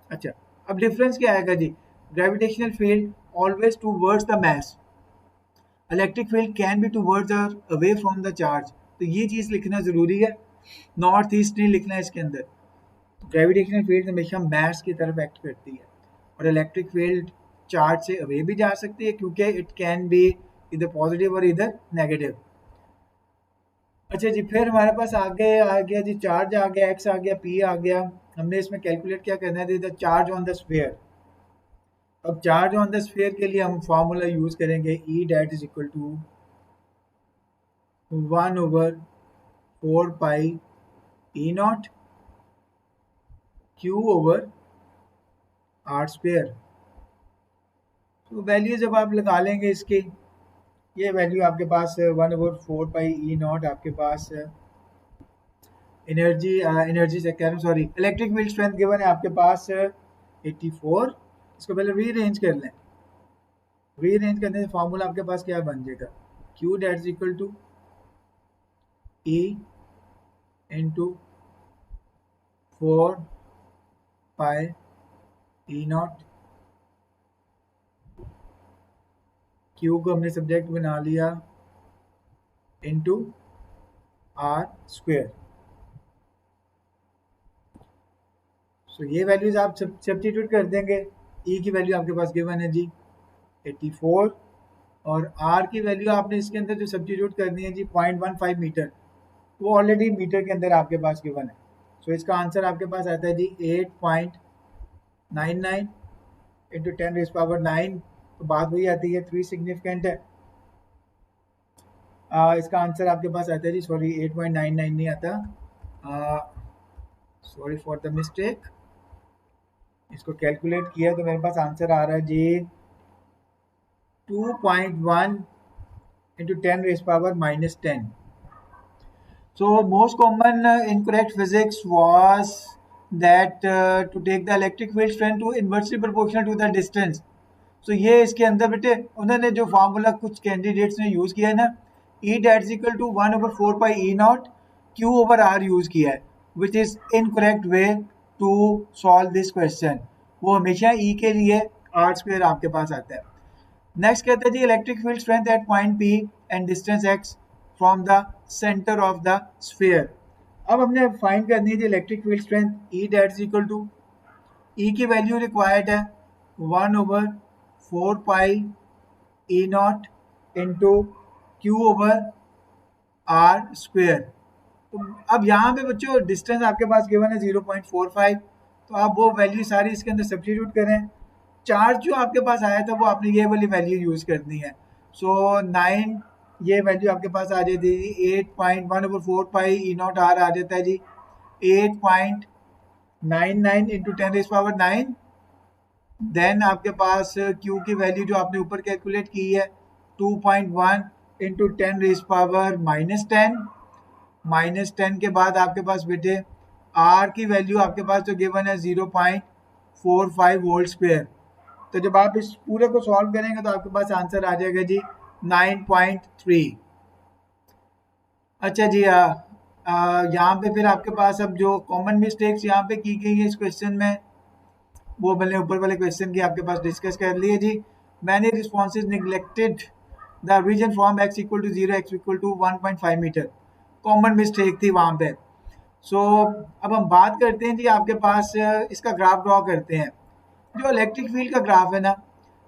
अच्छा, अब डिफरेंस क्या आएगा जी? Gravitational field always towards the mass, electric field can be towards or away from the charge. तो ये चीज़ लिखना ज़रूरी है, नॉर्थ ईस्ट नहीं लिखना है इसके अंदर। ग्रेविटेशनल फील्ड हमेशा मास की तरफ एक्ट करती है, और इलेक्ट्रिक फील्ड चार्ज से अवे भी जा सकती है, क्योंकि इट कैन बी इधर पॉजिटिव और इधर नेगेटिव। अच्छा जी, फिर हमारे पास आगे आ गया जी, चार्ज आ गया, एक्स आ गया, पी आ गया। हमने इसमें कैलकुलेट क्या करना है, the charge on the sphere. अब चार्ज ऑन द स्फीयर के लिए हम फार्मूला यूज करेंगे, E that is equal to 1/4 pi E nought Q over R square. तो वैल्यू जब आप लगा लेंगे इसकी, ये वैल्यू आपके पास 1/4 पाई ई नॉट आपके पास एनर्जी से कह रहा हूँ, sorry, electric field strength given है आपके पास 84। इसको पहले रीअरेंज कर लें। रीअरेंज करने से फॉर्मूला आपके पास क्या बन जाएगा, Q that is equal to E into 4 pi E nought, Q को हमने सब्जेक्ट बना लिया, इंटू आर स्क्वेयर। सो ये वैल्यूज आप सब्स्टिट्यूट कर देंगे। ई की वैल्यू आपके पास गिवन है जी 84, और आर की वैल्यू आपने इसके अंदर जो सब्स्टिट्यूट करनी है जी 0.15 मीटर, वो ऑलरेडी मीटर के अंदर आपके पास गिवन है। सो इसका आंसर आपके पास आता है जी 8.99 इंटू 10⁻⁹। तो बात वही आती है, 3 सिग्निफिकेंट है। इसका आंसर आपके पास आता है जी, सॉरी 8.99 नहीं आता, सॉरी फॉर द मिस्टेक। इसको कैलकुलेट किया तो मेरे पास आंसर आ रहा है जी 2.1 into 10⁻⁻10। So most common incorrect physics was that to take the electric field strength to inversely proportional to the distance. So ये इसके अंदर बेटे उन्होंने जो फार्मूला कुछ कैंडिडेट्स ने यूज किया है ना, E that equal to 1/4 pi E nought Q over R use किया है, which is incorrect way to solve this question. वो हमेशा E के लिए R स्क्वायर आपके पास आता है। नेक्स्ट कहते हैं जी electric field strength at point P and distance x from the centre of the sphere. अब हमने फाइंड करनी है जी electric field strength, E that equal to, E की वैल्यू रिक्वायर्ड है 1/4 pi E nought into Q over R square. तो अब यहाँ पे बच्चों डिस्टेंस आपके पास गिवन है 0.45, तो आप वो वैल्यू सारी इसके अंदर सब्स्टिट्यूट करें। चार्ज जो आपके पास आया था वो आपने ये वाली वैल्यू यूज करनी है। सो 9, ये वैल्यू आपके पास आ जाती है 8.1/4 पाई ई नॉट आर आ जाता है जी 8.99 इंटू 10⁻⁹। देन आपके पास Q की वैल्यू जो आपने ऊपर कैलकुलेट की है 2.1 इंटू 10⁻⁻10। -10 के बाद आपके पास बेटे R की वैल्यू आपके पास जो गिवन है 0.45 वोल्ट स्क्वायर। तो जब आप इस पूरे को सॉल्व करेंगे तो आपके पास आंसर आ जाएगा जी 9.3। अच्छा जी, यहाँ पे फिर आपके पास अब जो कॉमन मिस्टेक्स यहाँ पे की गई है इस क्वेश्चन में, वो मैंने ऊपर वाले क्वेश्चन की आपके पास डिस्कस कर लिए जी। मैंने responses neglected the region from x equal to 0 x equal to 1.5 metre, common mistake थी वहाँ पे। सो अब हम बात करते हैं जी, आपके पास इसका ग्राफ ड्रॉ करते हैं। जो इलेक्ट्रिक फील्ड का ग्राफ है ना,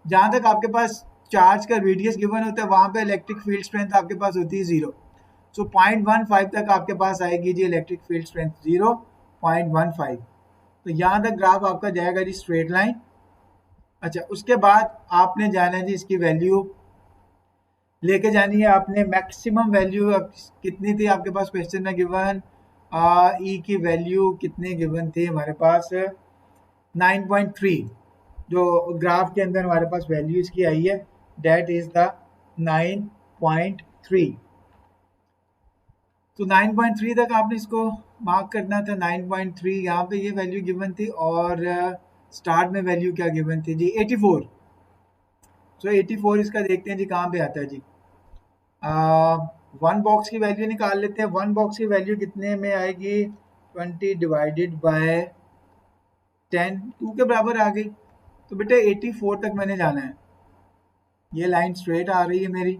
जहाँ तक आपके पास चार्ज का रेडियस गिवन होता है वहाँ पे इलेक्ट्रिक फील्ड स्ट्रेंथ आपके पास होती है 0। सो 0.15 तक आपके पास आएगी जी इलेक्ट्रिक फील्ड स्ट्रेंथ 0.15। तो यहाँ तक ग्राफ आपका जाएगा जी स्ट्रेट लाइन। अच्छा, उसके बाद आपने जाना है जी इसकी वैल्यू लेके जानी है आपने, मैक्सिमम वैल्यू कितनी थी आपके पास क्वेश्चन में गिवन, ई की वैल्यू कितने गिवन थी हमारे पास 9.3। जो ग्राफ के अंदर हमारे पास वैल्यू इसकी आई है डेट इज द 9.3। तो 9.3 तक आपने इसको मार्क करना था। 9.3 यहाँ पे ये वैल्यू गिवन थी, और स्टार्ट में वैल्यू क्या गिवन थी जी 84। सो 84 इसका देखते हैं जी कहाँ पे आता है जी। वन बॉक्स की वैल्यू निकाल लेते हैं। वन बॉक्स की वैल्यू कितने में आएगी, 20 डिवाइडेड बाय 10 2 के बराबर आ गई। तो बेटा 84 तक मैंने जाना है। ये लाइन स्ट्रेट आ रही है मेरी,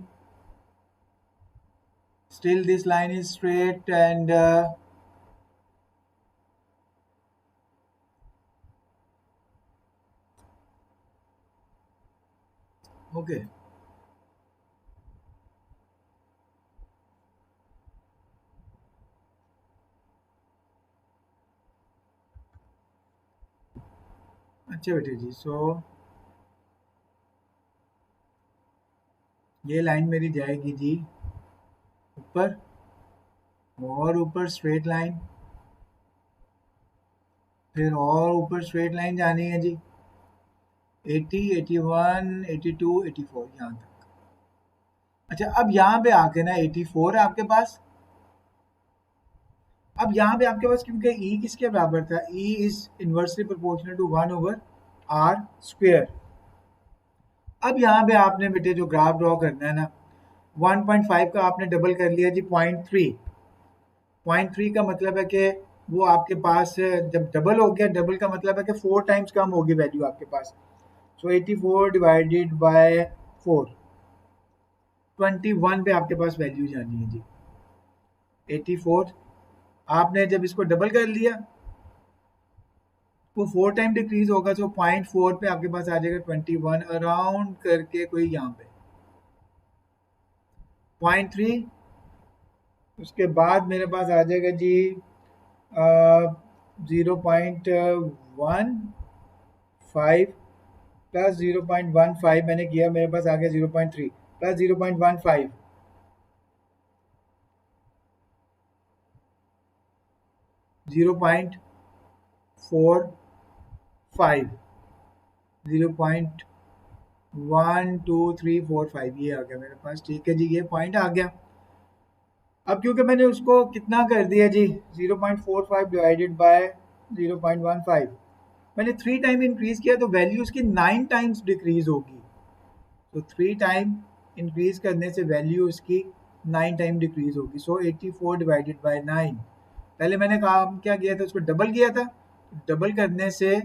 still this line is straight and okay. अच्छा बेटे जी, सो ये लाइन मेरी जाएगी जी ऊपर, और ऊपर स्ट्रेट लाइन, फिर और ऊपर स्ट्रेट लाइन जानी है जी 80, 81, 82, 84 यहाँ तक। अच्छा, अब यहाँ पे आके ना 84 है आपके पास। अब यहाँ पे आपके पास क्योंकि ई किसके बराबर था, E is inversely proportional to 1 over R square. अब यहाँ पे आपने बेटे जो ग्राफ ड्रॉ करना है ना, 1.5 का आपने डबल कर लिया जी 0.3। 0.3 का मतलब है कि वो आपके पास जब डबल हो गया, डबल का मतलब है कि 4 टाइम्स कम होगी वैल्यू आपके पास। सो 84 डिवाइडेड बाय 4, 21 पे आपके पास वैल्यू जानी है जी 84। आपने जब इसको डबल कर लिया वो 4 टाइम डिक्रीज होगा, तो 0.4 पे आपके पास आ जाएगा 21 अराउंड करके कोई यहाँ पे 0.3। उसके बाद मेरे पास आ जाएगा जी 0.15 प्लस 0.15 मैंने किया, मेरे पास आ गया 0.3 प्लस 0.15, 0.45, 0.1235 ये आ गया मेरे पास। ठीक है जी, ये पॉइंट आ गया। अब क्योंकि मैंने उसको कितना कर दिया जी 0.45 डिवाइडेड बाय 0.15, मैंने 3 टाइम इंक्रीज किया तो वैल्यू उसकी 9 टाइम्स डिक्रीज होगी। तो 3 टाइम इंक्रीज करने से वैल्यू उसकी 9 टाइम डिक्रीज होगी। सो 84 डिवाइडेड बाय 9, पहले मैंने काम क्या किया था, उसको डबल किया था, डबल करने से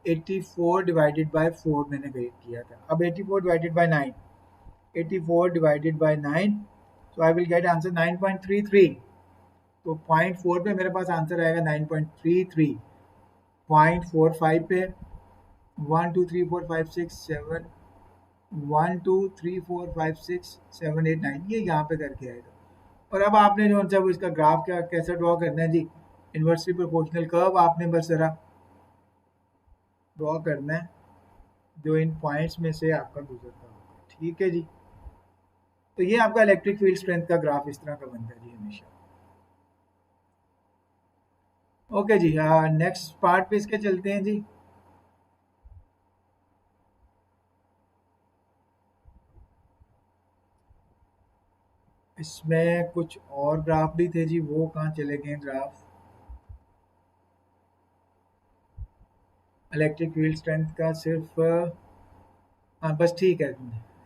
84 डिवाइडेड बाय 4 मैंने किया था। अब 84 divided by 9, 84 divided by 9, so I will get answer 9.33। तो 0.4 पे मेरे पास आंसर आएगा 9.33। 0.45 पे 1 2 3 4 5 6 7 1 2 3 4 5 6 7 8 9 ये यहाँ पे करके आएगा। और अब आपने जो है वो इसका ग्राफ क्या कैसे ड्रॉ करना है जी, इन्वर्सली प्रोपोर्शनल कर्व आपने बस जरा ड्रॉ करना है जो इन पॉइंट्स में से आपका गुजरता होगा। ठीक है जी, तो ये आपका इलेक्ट्रिक फील्ड स्ट्रेंथ का ग्राफ इस तरह का बनता है जी हमेशा। ओके जी, नेक्स्ट पार्ट पे इसके चलते हैं जी। इसमें कुछ और ग्राफ भी थे जी, वो कहाँ चले गए ग्राफ। इलेक्ट्रिक फील्ड स्ट्रेंथ का सिर्फ हाँ बस ठीक है,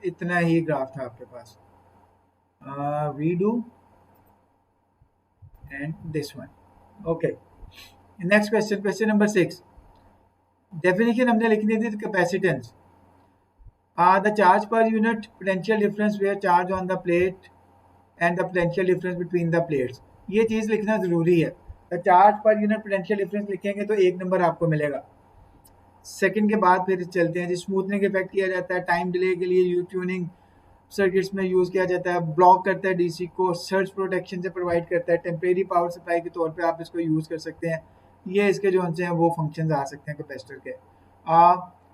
इतना ही ग्राफ था आपके पास। Redo and this one. Okay, next question, question number 6। Definition हमने लिखनी थी capacitance. The charge per unit potential difference where charge on the plate and the potential difference between the plates, ये चीज लिखना जरूरी है। The charge per unit potential difference लिखेंगे तो 1 नंबर आपको मिलेगा। सेकंड के बाद फिर चलते हैं जी, स्मूथनिंग इफेक्ट किया जाता है, टाइम डिले के लिए यू ट्यूनिंग सर्किट्स में यूज किया जाता है, ब्लॉक करता है डीसी को, सर्ज प्रोटेक्शन से प्रोवाइड करता है, टेम्परेरी पावर सप्लाई के तौर पे आप इसको यूज कर सकते हैं। ये इसके जो हैं वो फंक्शंस आ सकते हैं कैपेसिटर के।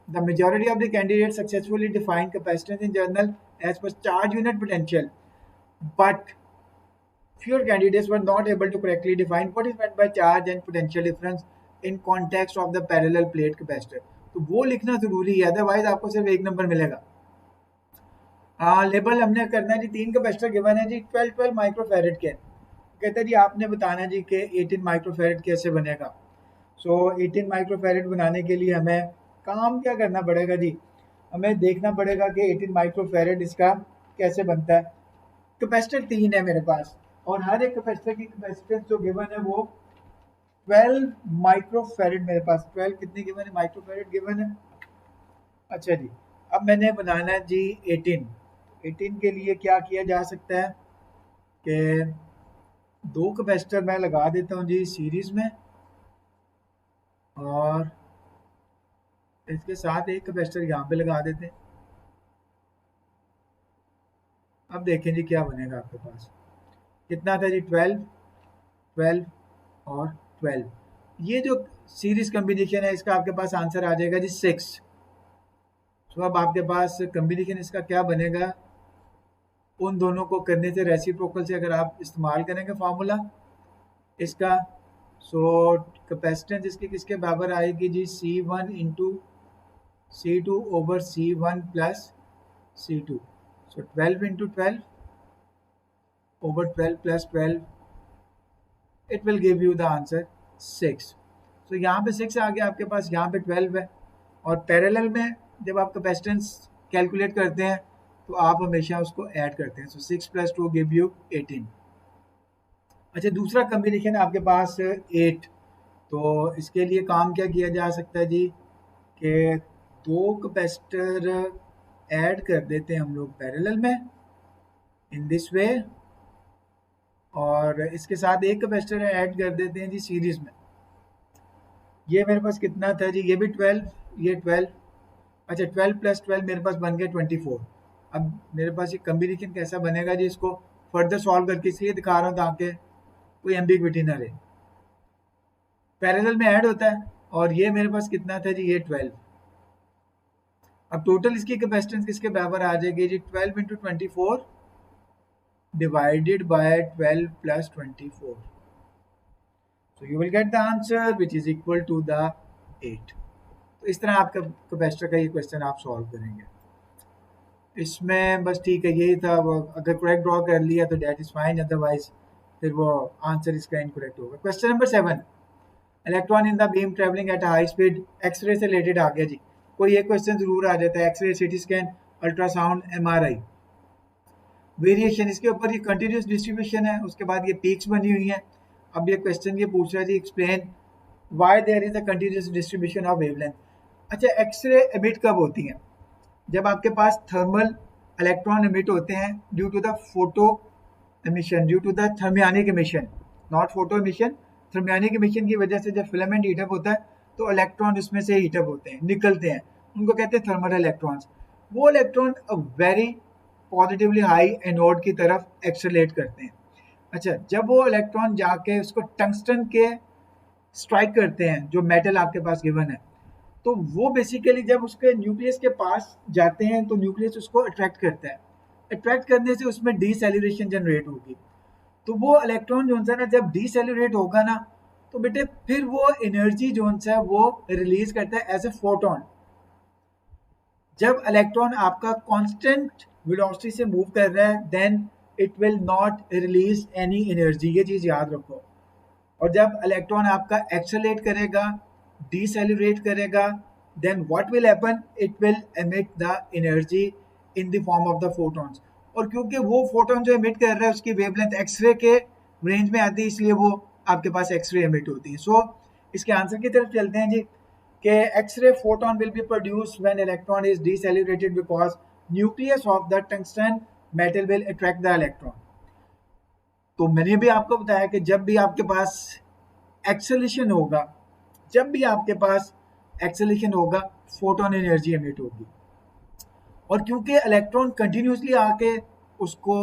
The majority of the candidate successfully define capacitance in general as per charge unit potential, but fewer candidates were not able to correctly define what is meant by charge and potential difference in context of the parallel plate capacitor। तो वो लिखना जरूरी है, अदरवाइज आपको सिर्फ 1 नंबर मिलेगा। लेबल हमने करना है जी, 3 कैपेसिटर गिवन है जी 12 माइक्रोफेरेड के। कहते हैं जी आपने बताना जी कि 18 माइक्रोफेरेड कैसे बनेगा। सो 18 माइक्रोफेरेड बनाने के लिए हमें काम क्या करना पड़ेगा जी, हमें देखना पड़ेगा कि 18 माइक्रोफेरेड इसका कैसे बनता है। कैपेसिटर 3 है मेरे पास और हर एक कैपेसिटर की कैपेसिटेंस जो गिवन है वो 12 माइक्रोफेरेड मेरे पास, 12 कितने गिवन है, माइक्रोफेरेड गिवन है। अच्छा जी, अब मैंने बनाना है जी 18। 18 के लिए क्या किया जा सकता है कि दो कैपेसिटर मैं लगा देता हूँ जी सीरीज में, और इसके साथ एक कैपेसिटर यहाँ पे लगा देते हैं। अब देखें जी क्या बनेगा आपके पास, कितना था जी 12, 12 और 12। ये जो सीरीज कम्बिनेशन है इसका आपके पास आंसर आ जाएगा जी 6। तो अब आपके पास कम्बिनेशन इसका क्या बनेगा, उन दोनों को करने से रेसिप्रोकल से अगर आप इस्तेमाल करेंगे फार्मूला इसका, सो कैपेसिटेंस इसकी किसके बराबर आएगी जी, C1 into C2 over C1 plus C2। So 12 into 12 over 12 plus 12, it will give you the answer 6। सो यहाँ पे 6 आ गया आपके पास, यहाँ पे 12 है। और पैरेलल में जब आप कैपेसिटेंस कैलकुलेट करते हैं तो आप हमेशा उसको ऐड करते हैं। सो 6 प्लस 2 गिव यू 18। अच्छा, दूसरा कम्बिनेशन है आपके पास 8। तो इसके लिए काम क्या किया जा सकता है जी, कि दो कैपेसिटर ऐड कर देते हैं हम लोग पैरेलल में इन दिस वे, और इसके साथ एक कैपेसिटर ऐड कर देते हैं जी सीरीज में। ये मेरे पास कितना था जी, ये भी 12, ये 12। अच्छा, 12 प्लस 12 मेरे पास बन गया 24। अब मेरे पास ये कम्बिनेशन कैसा बनेगा जी, इसको फर्दर सॉल्व करके इसलिए दिखा रहा हूँ ताकि कोई एम्बिग्विटी ना रहे। पैरेलल में ऐड होता है, और ये मेरे पास कितना था जी, ये 12। अब टोटल इसकी कैपेसिटेंस किसके बराबर आ जाएगी जी, 12 into 24 divided by 12 plus 24। So you will get the answer which is equal to the 8। तो इस तरह आपका कैपेसिटर का ये क्वेश्चन आप सॉल्व करेंगे। इसमें बस ठीक है, यही था। वो अगर करेक्ट ड्रॉ कर लिया तो डेट इज फाइन, अदरवाइज फिर वो आंसर इसका इनकरेक्ट होगा। Question number 7, electron in the beam travelling at high speed, X-ray से रिलेटेड आ गया जी। कोई एक क्वेश्चन जरूर आ जाता है, X-ray, CT scan, ultrasound, MRI, variation, इसके ऊपर ये कंटिन्यूस डिस्ट्रीब्यूशन है, उसके बाद ये पीक्स बनी हुई हैं। अब ये क्वेश्चन ये पूछ रहा है जी, explain why there is a continuous distribution of wavelength. अच्छा, एक्सरे एमिट कब होती हैं, जब आपके पास थर्मल इलेक्ट्रॉन एमिट होते हैं due to the photo emission, due to the thermionic emission, not photo emission. Thermionic emission की वजह से जब फिलामेंट हीटअप होता है तो इलेक्ट्रॉन उसमें से हीटअप होते हैं, निकलते हैं, उनको कहते हैं थर्मल इलेक्ट्रॉन्स। वो electron very positively high anode की तरफ एक्सेलरेट करते हैं। अच्छा, जब वो इलेक्ट्रॉन जाके उसको टंगस्टन के स्ट्राइक करते हैं, जो मेटल आपके पास गिवन है, तो वो बेसिकली जब उसके न्यूक्लियस के पास जाते हैं तो न्यूक्लियस उसको अट्रैक्ट करता है। अट्रैक्ट करने से उसमें डीसेलरेशन जनरेट होगी। तो वो इलेक्ट्रॉन जो सा ना जब डीसेलरेट होगा ना, तो बेटे फिर वो एनर्जी जो सा वो रिलीज करता है एज ए फोटोन। जब इलेक्ट्रॉन आपका कांस्टेंट वेलोसिटी से मूव कर रहा है, then it will not release any energy, ये चीज याद रखो। और जब इलेक्ट्रॉन आपका एक्सेलरेट करेगा, डिसेलरेट करेगा, then what will happen, it will emit the energy in the form of the photons. और क्योंकि वो फोटोन जो एमिट कर रहा है उसकी वेवलेंथ एक्सरे के रेंज में आती है, इसलिए वो आपके पास एक्सरे एमिट होती है। सो इसके आंसर की तरफ चलते हैं जी, कि x ray photon will be produced when electron is decelerated because nucleus of the tungsten metal will attract the electron. तो मैंने भी आपको बताया कि जब भी आपके पास एक्सेलेरेशन होगा, जब भी आपके पास एक्सेलेरेशन होगा, फोटोन एनर्जी एमिट होगी। और क्योंकि इलेक्ट्रॉन कंटिन्यूसली आके उसको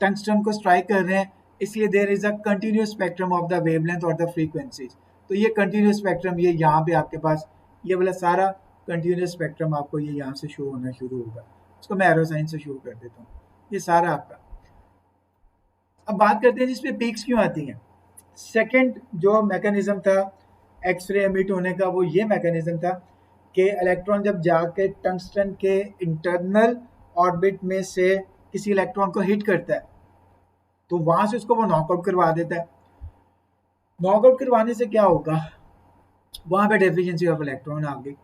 टंगस्टन को स्ट्राइक कर रहे हैं, इसलिए there is a continuous spectrum of the wavelength और द फ्रीक्वेंसीज। तो ये कंटिन्यूस स्पेक्ट्रम, ये यहाँ पे आपके पास ये वाला सारा कंटिन्यूस स्पेक्ट्रम आपको ये यहाँ से शो होना शुरू होगा। इसको मैं एरो साइन से शो कर देता हूँ, ये सारा आपका। अब बात करते हैं जिसमें पीक्स क्यों आती हैं। सेकंड जो मैकेनिज्म था एक्सरे एमिट होने का, वो ये मैकेनिज्म था कि इलेक्ट्रॉन जब जाके टंगस्टन के इंटरनल ऑर्बिट में से किसी इलेक्ट्रॉन को हिट करता है तो वहां से उसको वो नॉकआउट करवा देता है। नॉकआउट करवाने से क्या होगा, वहां पे डेफिशिएंसी ऑफ इलेक्ट्रॉन आ गई।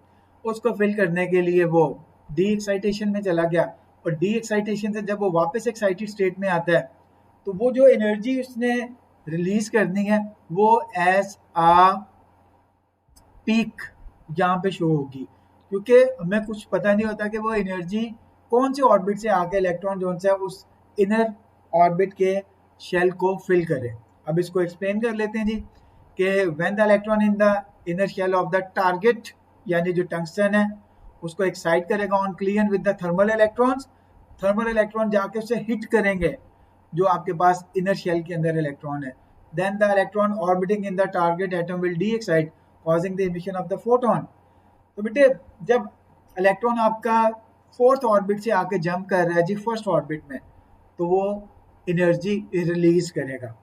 उसको फिल करने के लिए वो डी एक्साइटेशन में चला गया, और डी एक्साइटेशन से जब वो वापस एक्साइटेड स्टेट में आता है तो वो जो एनर्जी उसने रिलीज करनी है वो एज आ पीक यहाँ पे शो होगी, क्योंकि हमें कुछ पता नहीं होता कि वो एनर्जी कौन से ऑर्बिट से आके इलेक्ट्रॉन जो है उस इनर ऑर्बिट के शेल को फिल करे। अब इसको एक्सप्लेन कर लेते हैं जी कि when the electron in the inner shell of the target यानी जो टंगस्टन है उसको एक्साइट करेगा on clear with the thermal electron जाके उसे हिट करेंगे जो आपके पास इनर शेल के अंदर इलेक्ट्रॉन है। Then the electron orbiting in the target atom will de-excite causing the emission of the photon. तो बेटे जब इलेक्ट्रॉन आपका फोर्थ ऑर्बिट से आके जंप कर रहा है जी फर्स्ट ऑर्बिट में, तो वो एनर्जी रिलीज करेगा।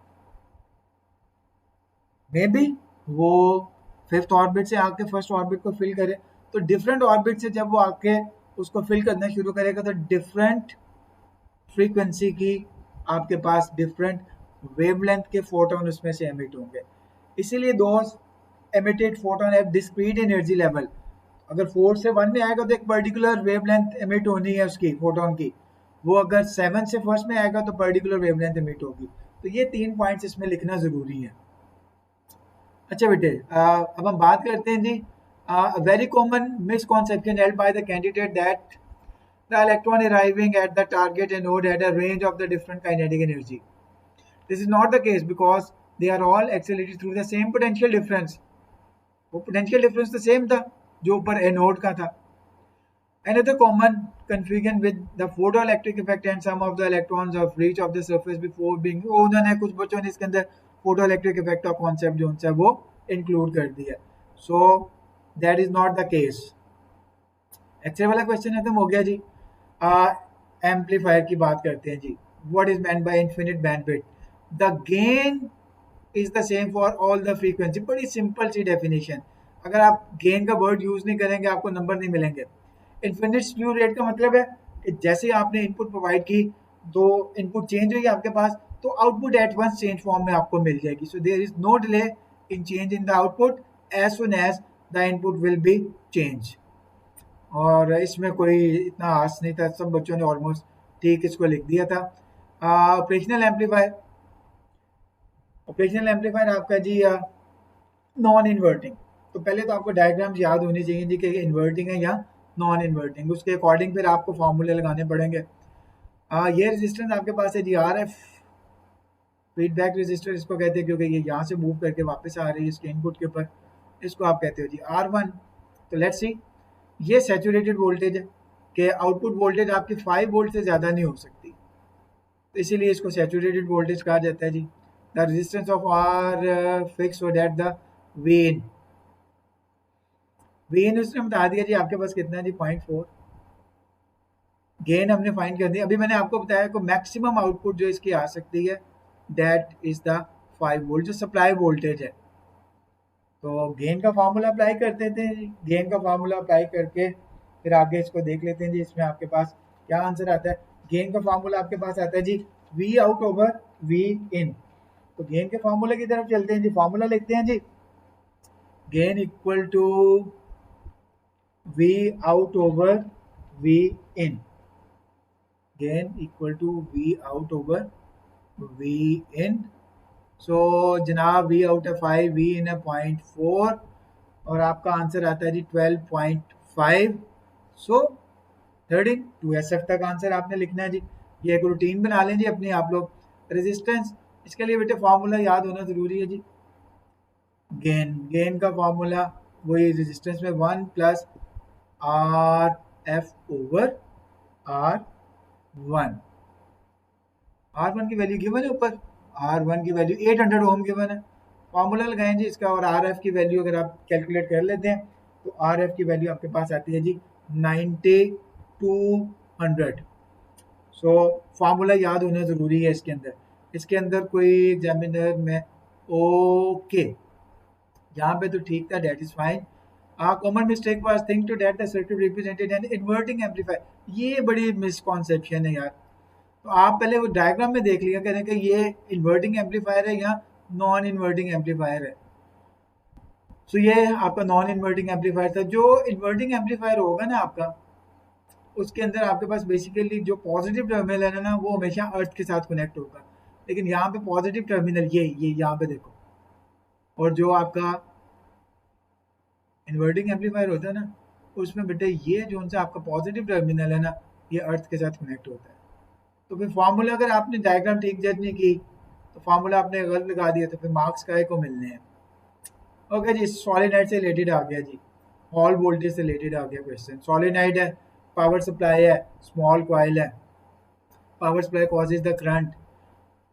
मे बी वो फिफ्थ ऑर्बिट से आके फर्स्ट ऑर्बिट को फिल करे, तो डिफरेंट ऑर्बिट से जब वो आके उसको फिल करना शुरू करेगा तो डिफरेंट फ्रीक्वेंसी की आपके पास डिफरेंट वेवलेंथ के फोटोन उसमें से एमिट होंगे। इसीलिए दोस्त emitted photon have discrete energy level. अगर 4 से 1 में आएगा तो एक पर्टिकुलर वेवलेंथ एमिट होनी है उसकी फोटोन की, वो अगर 7 से फर्स्ट में आएगा तो पर्टिकुलर वेवलेंथ एमिट होगी। तो ये 3 पॉइंट्स इसमें लिखना जरूरी है। अच्छा बेटे अब हम बात करते हैं जी very common misconception held by the candidate that the electron arriving at the target node had a range of the different kinetic energy. This is not the case because they are all accelerated through the same potential difference. वो potential difference तो same था जो ऊपर anode का था। Another common confusion with the photoelectric effect and some of the electrons of reach of the surface before being उन्होंने कुछ बच्चों ने इसके अंदर photoelectric effect का concept जो है वो include कर दिया। So that is not the case. Actual वाला क्वेश्चन खत्म हो गया जी। एम्पलीफायर की बात करते हैं जी। What is meant by infinite bandwidth? The gain is the same for all the frequency. बड़ी सिंपल सी डेफिनेशन, अगर आप गेन का वर्ड यूज नहीं करेंगे आपको नंबर नहीं मिलेंगे। इनफिनिट स्लू रेट का मतलब है कि जैसे आपने इनपुट प्रोवाइड की तो इनपुट चेंज हुई आपके पास तो output at once change form में आपको मिल जाएगी। So there is no delay in change in the output as soon as the input will be change. और इसमें कोई इतना आस नहीं था, सब बच्चों ने ऑलमोस्ट ठीक इसको लिख दिया था। ऑपरेशनल एम्पलीफायर आपका जी नॉन इन्वर्टिंग। तो पहले तो आपको डायग्राम्स याद होनी चाहिए जी कि इन्वर्टिंग है या नॉन इन्वर्टिंग, उसके अकॉर्डिंग फिर आपको फॉर्मूले लगाने पड़ेंगे। ये रेजिस्टेंस आपके पास है जी RF फीडबैक रेजिस्टर इसको कहते हैं, क्योंकि ये यहाँ से मूव करके वापस आ रही है इसके इनपुट के ऊपर, इसको आप कहते हो जी R1। तो लेट्स सी, ये सैचुरेटेड वोल्टेज है कि आउटपुट वोल्टेज आपकी 5 वोल्ट से ज़्यादा नहीं हो सकती, तो इसीलिए इसको सैचुरेटेड वोल्टेज कहा जाता है जी। The resistance of R fix so that the when उसने बता दिया जी आपके पास कितना है जी 0.4। गेन हमने फाइंड कर दिया। अभी मैंने आपको बताया कि मैक्सिमम आउटपुट जो इसकी आ सकती है दैट इज द 5 वोल्ट जो सप्लाई वोल्टेज है। तो गेन का फार्मूला अप्लाई करते थे, गेन का फार्मूला अप्लाई करके फिर आगे इसको देख लेते हैं जी इसमें आपके पास क्या आंसर आता है। गेन का फार्मूला आपके पास आता है जी V आउट ओवर V इन। तो गेन के फार्मूले की तरफ चलते हैं जी। फार्मूला लिखते हैं जी gain equal to V out over V in. Gain equal to V out over V in. So जनाब V आउट है 5, V इन है 0.4 और आपका आंसर आता है जी 12.5। सो 13 2SF तक आंसर आपने लिखना है जी। ये एक रूटीन बना लें जी अपनी आप लोग। रेजिस्टेंस, इसके लिए बेटे फार्मूला याद होना जरूरी है जी। गेन का फार्मूला वही रेजिस्टेंस में 1 plus RF over R1। R1 की वैल्यू गिवन है ऊपर, R1 की वैल्यू 800 ओम गिवन है। फार्मूला लगाएं जी इसका और RF की वैल्यू अगर आप कैलकुलेट कर लेते हैं तो RF की वैल्यू आपके पास आती है जी 9200। सो फार्मूला याद होना ज़रूरी है इसके अंदर कोई एग्जामिनर में ओके यहाँ पे तो ठीक था, that is fine. Common mistake was think to that the circuit represented an inverting amplifier. ये बड़ी मिसकॉन्सेप्शन है यार। तो आप पहले वो डायग्राम में देख लिया करें कि ये इन्वर्टिंग एम्पलीफायर है या नॉन इन्वर्टिंग एम्पलीफायर है। सो ये आपका नॉन इन्वर्टिंग एम्पलीफायर था। जो इन्वर्टिंग एम्पलीफायर होगा ना आपका, उसके अंदर आपके पास बेसिकली जो पॉजिटिव टर्मिनल है ना वो हमेशा अर्थ के साथ कनेक्ट होगा। लेकिन यहाँ पे पॉजिटिव टर्मिनल ये यहाँ पे देखो, और जो आपका इन्वर्टिंग एम्पलीफायर होता है ना, उसमें बेटे ये जो सा आपका पॉजिटिव टर्मिनल है ना, ये अर्थ के साथ कनेक्ट होता है। तो फिर फार्मूला अगर आपने डायग्राम ठीक जज नहीं की, तो फार्मूला आपने गलत लगा दिया, तो फिर मार्क्स काहे को मिलने हैं। ओके जी, सॉलिनॉइड से रिलेटेड आ गया जी, हॉल वोल्टेज से रिलेटेड आ गया क्वेश्चन। सॉलिनॉइड है, पावर सप्लाई है, स्मॉल कॉइल है, power supply causes the current.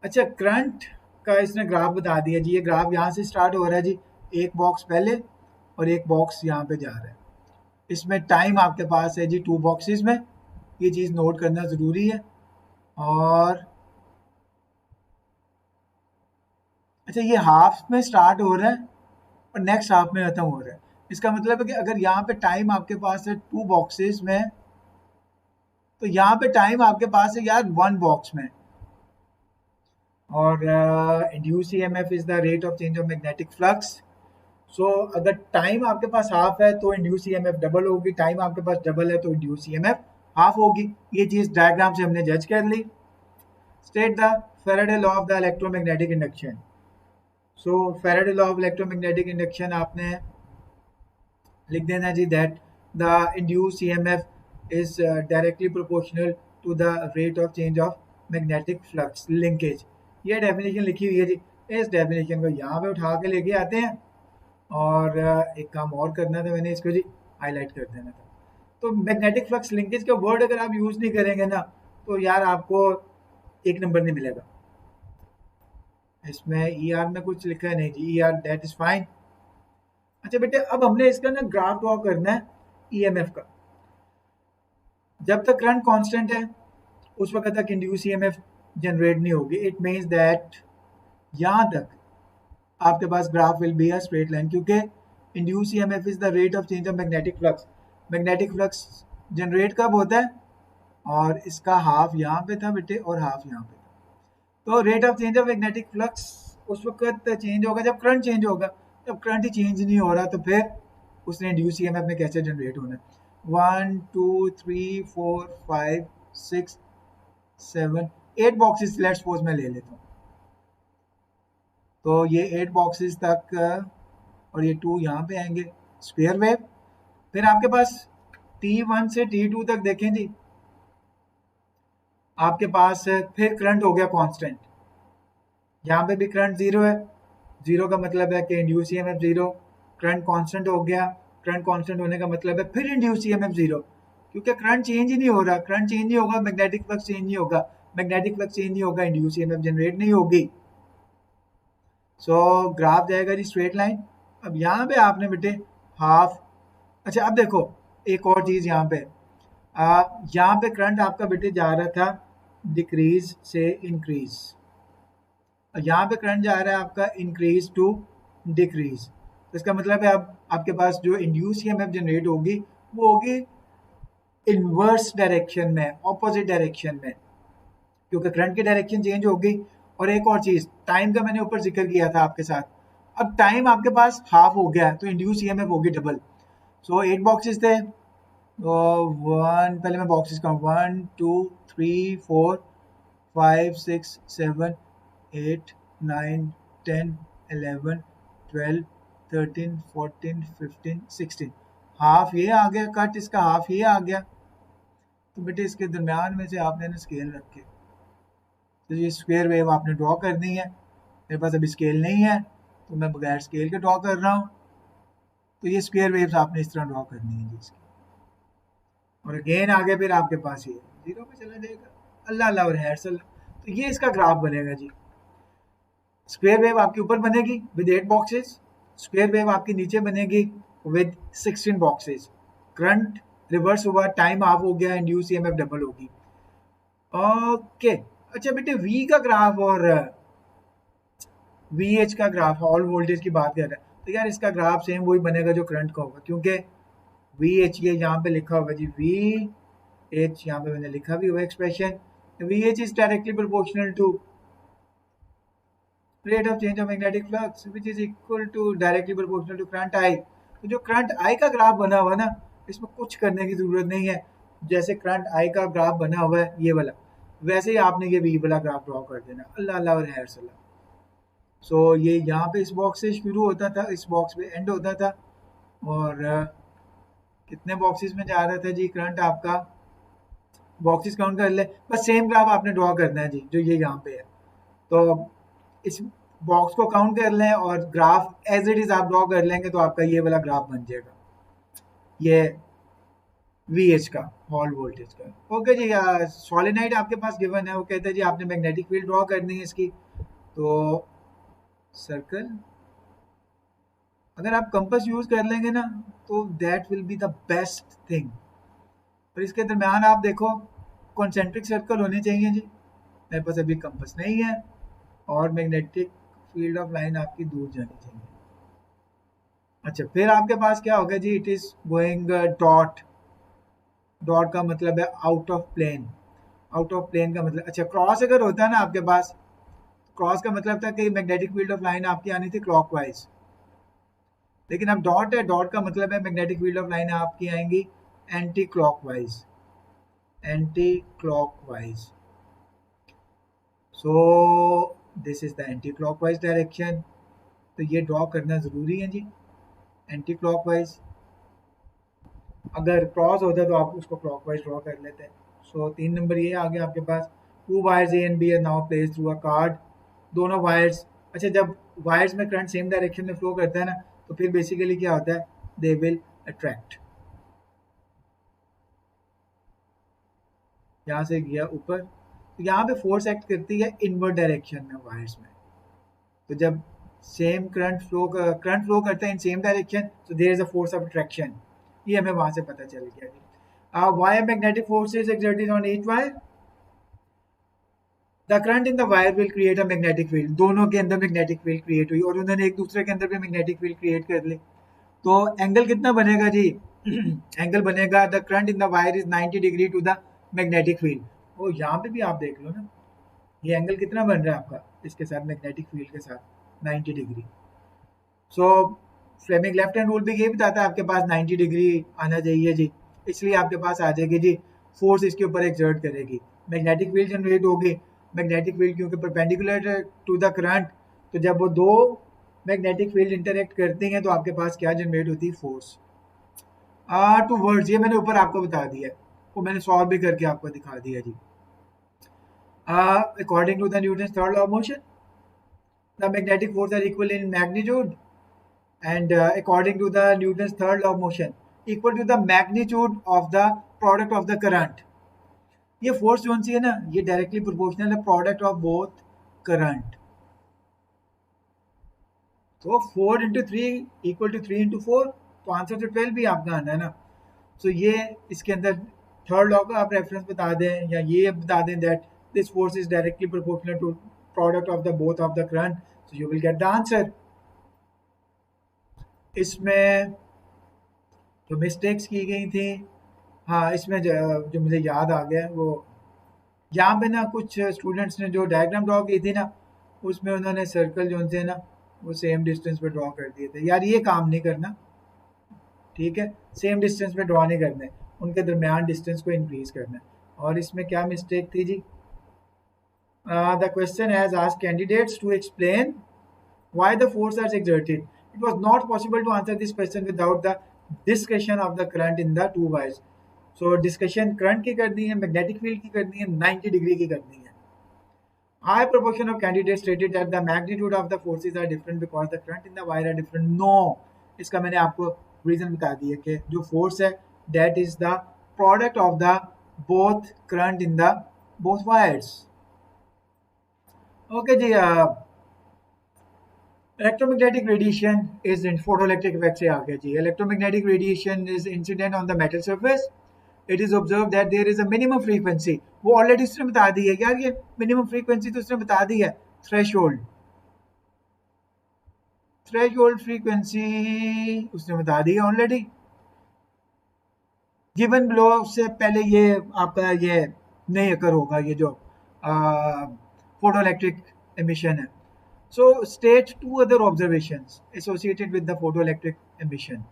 अच्छा, करंट का इसने ग्राफ बता दिया जी, ये ग्राफ यहाँ से स्टार्ट हो रहा है जी, एक बॉक्स पहले और एक बॉक्स यहाँ पे जा रहा है। इसमें टाइम आपके पास है जी 2 बॉक्सेस में, ये चीज़ नोट करना ज़रूरी है। और अच्छा, ये हाफ में स्टार्ट हो रहा है और नेक्स्ट हाफ में खत्म हो रहा है। इसका मतलब है कि अगर यहाँ पे टाइम आपके पास है 2 बॉक्सेस में, तो यहाँ पे टाइम आपके पास है यार 1 बॉक्स में। और induce EMF is the rate of change of magnetic flux. So अगर टाइम आपके पास हाफ है तो इंड्यूस ईएमएफ डबल होगी, टाइम आपके पास डबल है तो इंड्यूस ईएमएफ हाफ होगी। ये चीज डायग्राम से हमने जज कर ली। State the Faraday law of the electromagnetic induction. So Faraday law of electromagnetic induction आपने लिख देना जी, that the induce EMF is directly proportional to the rate of change of magnetic flux linkage. ये डेफिनेशन लिखी हुई है जी, इस डेफिनेशन को यहाँ पे उठा के लेके आते हैं। और एक काम और करना था मैंने, इसको जी हाईलाइट कर देना था। तो मैग्नेटिक फ्लक्स लिंकेज का वर्ड अगर आप यूज नहीं करेंगे ना, तो यार आपको 1 नंबर नहीं मिलेगा। इसमें ई आर में कुछ लिखा है नहीं जी, E R that is fine. अच्छा बेटे, अब हमने इसका ना ग्राफ ड्रॉ करना है ईएमएफ का। जब तक करंट कांस्टेंट है उस वक्त तक इंड्यूस ईएमएफ जनरेट नहीं होगी। इट मींस दैट यहाँ तक आपके पास graph will be a straight line, क्योंकि induce EMF is the rate of change of magnetic flux. Magnetic flux generate कब होता है, और इसका हाफ यहाँ पे था बेटे और हाफ यहाँ पे था। तो rate of change of magnetic flux उस वक्त चेंज होगा जब करंट चेंज होगा। जब करंट ही चेंज नहीं हो रहा तो फिर उसने इंड्यूस ईएमएफ में कैसे जनरेट होना है। 1 2 3 4 5 6 7 8 बॉक्सेस लेट्स सपोज मैं ले लेता हूँ। तो ये 8 बॉक्सेस तक और ये 2 यहाँ पे आएंगे, स्क्वायर वेव। फिर आपके पास T1 से T2 तक देखें जी, आपके पास फिर करंट हो गया कांस्टेंट। यहाँ पे भी करंट जीरो है, जीरो का मतलब है कि induce EMF zero. Current constant हो गया, करंट कांस्टेंट होने का मतलब है फिर इंड्यूस ईएमएफ जीरो, क्योंकि करंट चेंज ही नहीं हो रहा। करंट चेंज नहीं होगा, मैग्नेटिक फ्लक्स चेंज नहीं होगा, मैग्नेटिक फ्लक्स चेंज नहीं होगा, इंड्यूस ईएमएफ जनरेट नहीं होगी। सो ग्राफ जाएगा जी स्ट्रेट लाइन। अब यहाँ पे आपने बेटे हाफ। अच्छा अब देखो एक और चीज यहाँ पे, यहाँ पे करंट आपका बेटे जा रहा था डिक्रीज से इंक्रीज, यहाँ पे करंट जा रहा है आपका इंक्रीज टू डिक्रीज। तो इसका मतलब है अब आपके पास जो इंड्यूस ईएमएफ जनरेट होगी वो होगी इनवर्स डायरेक्शन में, ऑपोजिट डायरेक्शन में, क्योंकि करंट की डायरेक्शन चेंज होगी। और एक और चीज, टाइम का मैंने ऊपर जिक्र किया था आपके साथ। अब टाइम आपके पास हाफ हो गया है तो इंड्यूस ईएमएफ होगी डबल। सो 8 बॉक्सेस थे, वन, पहले मैं बॉक्सेस का 1 2 3 4 5 6 7 8 9 10 11 12 13 14 15 16। हाफ ये आ गया कट, इसका हाफ ये आ गया। तो बेटे इसके दरमियान में से आपने ना स्केल रखे, तो ये स्क्वायर वेव आपने ड्रॉ करनी है। मेरे पास अभी स्केल नहीं है तो मैं बगैर स्केल के ड्रॉ कर रहा हूँ। तो ये स्क्वायर वेव्स आपने इस तरह ड्रॉ करनी है जी इसकी। और अगेन आगे फिर आपके पास ये जीरो पे चला जाएगा, अल्लाह अल्लाह और हैर सल्लाह। तो ये इसका ग्राफ बनेगा जी। स्क्वायर वेव आपके ऊपर बनेगी विद 8 बॉक्सेस, स्क्वायर वेव आपकी नीचे बनेगी विद 16 बॉक्सेस। करंट रिवर्स हुआ, टाइम हाफ हो गया, इंड्यूस ईएमएफ डबल होगी। ओके अच्छा बेटे, वी का ग्राफ और वी एच का ग्राफ, ऑल वोल्टेज की बात कर रहे हैं, तो यार इसका ग्राफ सेम वही बनेगा जो करंट का होगा, क्योंकि वी एच ये यहाँ पे लिखा होगा जी, वी एच यहाँ पे मैंने लिखा भी हुआ expression, V H is directly proportional to rate of change of magnetic flux which is equal to directly proportional to current I। तो जो करंट I का ग्राफ बना हुआ ना, इसमें कुछ करने की जरूरत नहीं है। जैसे करंट I का ग्राफ बना हुआ है ये वाला, वैसे ही आपने ये वी वाला ग्राफ ड्रॉ कर देना, अल्लाह अल्लाह और खैर सलाम। सो ये यहाँ पे इस बॉक्स से शुरू होता था, इस बॉक्स पे एंड होता था, और कितने बॉक्सेस में जा रहा था जी करंट आपका, बॉक्सेस काउंट कर ले, बस सेम ग्राफ आपने ड्रॉ करना है जी जो ये यहाँ पे है। तो इस बॉक्स को काउंट कर लें और ग्राफ एज इट इज आप ड्रॉ कर लेंगे तो आपका ये वाला ग्राफ बन जाएगा, ये VH का, हॉल वोल्टेज का। ओके जी, सोलेनाइड आपके पास गिवन है, वो कहते हैं जी आपने मैग्नेटिक फील्ड ड्रॉ करनी है इसकी, तो सर्कल, अगर आप कंपास यूज कर लेंगे ना तो that will be the best thing. और इसके दरमियान आप देखो कॉन्सेंट्रिक सर्कल होने चाहिए जी, मेरे पास अभी कंपास नहीं है, और मैग्नेटिक फील्ड ऑफ लाइन आपकी दूर जानी चाहिए। अच्छा, फिर आपके पास क्या होगा जी, it is going dot, dot का मतलब है out of plane, out of plane का मतलब, अच्छा क्रॉस अगर होता है ना आपके पास, क्रॉस का मतलब था कि मैग्नेटिक फील्ड ऑफ लाइन आपकी आनी थी क्लॉकवाइज, लेकिन अब डॉट है, डॉट का मतलब है मैग्नेटिक फील्ड ऑफ लाइन आपकी आएंगी anti clockwise, anti clockwise. So this is the anti clockwise direction, तो ये ड्रॉ करना जरूरी है जी एंटी क्लॉकवाइज। अगर क्रॉस होता तो आप उसको क्लॉकवाइज ड्रॉ कर लेते हैं। सो 3 नंबर ये आ गया आपके पास, 2 wires A and B are now placed through a card, दोनों वायर्स, अच्छा जब वायर्स में करंट सेम डायरेक्शन में फ्लो करता है ना तो फिर बेसिकली क्या होता है, दे विल अट्रैक्ट, यहाँ से गया ऊपर, तो यहाँ पे फोर्स एक्ट करती है इनवर्ड डायरेक्शन में वायर्स में, तो जब सेम करंट फ्लो करता है in same direction, so there is a force of attraction, ये हमें वहां से पता चल गया जी। why a magnetic force is exerted on each wire, the current in the wire will create a magnetic field, दोनों के अंदर मैग्नेटिक फील्ड क्रिएट हुई और उन्होंने एक दूसरे के अंदर भी मैग्नेटिक फील्ड क्रिएट कर ली, तो एंगल कितना बनेगा जी एंगल बनेगा, the current in the wire is 90 degree to the magnetic field. ओ यहाँ पे भी आप देख लो ना, ये एंगल कितना बन रहा है आपका इसके साथ, मैग्नेटिक फील्ड के साथ 90 डिग्री। सो फ्लेमिंग लेफ्ट हैंड रूल भी ये बताता है आपके पास 90 डिग्री आना चाहिए जी, इसलिए आपके पास आ जाएगी जी, फोर्स इसके ऊपर एक्सर्ट करेगी, मैग्नेटिक फील्ड जनरेट होगी, मैग्नेटिक फील्ड क्योंकि परपेंडिकुलर टू द करंट, तो जब वो दो मैग्नेटिक फील्ड इंटरेक्ट करती हैं तो आपके पास क्या जनरेट होती है, फोर्स। टू वर्ड्स, ये मैंने ऊपर आपको बता दिया है, वो मैंने सॉल्व भी करके आपको दिखा दिया जी। According to the Newton's third law of motion, the magnetic force are equal in magnitude, and according to the Newton's third law of motion, equal to the magnitude of the product of the current, ये फोर्स जो सी है ना ये डायरेक्टली प्रोपोर्शनल है प्रोडक्ट ऑफ बोथ करंट, तो 4 इंटू 3 इक्वल टू 3 इंटू 4, तो आंसर तो 12 भी आपका आना है ना। सो ये इसके अंदर थर्ड लॉ का आप रेफरेंस बता दें या ये बता दें that this force is directly proportional to product of the both of the current, so you will get the answer. इसमें जो मिस्टेक्स की गई थी, हाँ इसमें जो मुझे याद आ गया वो, यहाँ पे ना कुछ स्टूडेंट्स ने जो डायग्राम ड्रॉ की थी ना उसमें उन्होंने सर्कल जो थे ना वो सेम डिस्टेंस पे ड्रॉ कर दिए थे, यार ये काम नहीं करना, ठीक है, सेम डिस्टेंस पे ड्रॉ नहीं करना है, उनके दरमियान डिस्टेंस को इंक्रीज करना है। और इसमें क्या मिस्टेक थी जी, the question has asked candidates to explain why the force is exerted. It was not possible to answer this question without the discussion of the current in the two wires. So discussion current की करनी है, magnetic field की करनी है, 90 डिग्री की करनी है। High proportion of candidates stated that the magnitude of the forces are different because the current in the wire are different. No, इसका मैंने आपको रीजन बता दिया कि जो फोर्स है that is the product of the both current in the both wires. Okay ji, electromagnetic radiation is in photoelectric effect से आ गया जी। Electromagnetic radiation is incident on the metal surface. It is observed that there is a minimum frequency. वो ऑलरेडी उसने बता दी है यार, ये मिनिमम फ्रीक्वेंसी तो उसने बता दी है, थ्रेशोल्ड, थ्रेशोल्ड फ्रीक्वेंसी उसने बता दी है ऑलरेडी। गिवन ब्लो से पहले ये आपका ये नहीं अकर होगा, ये जो फोटोइलेक्ट्रिक एमिशन है। So state two other observations associated with the photoelectric emission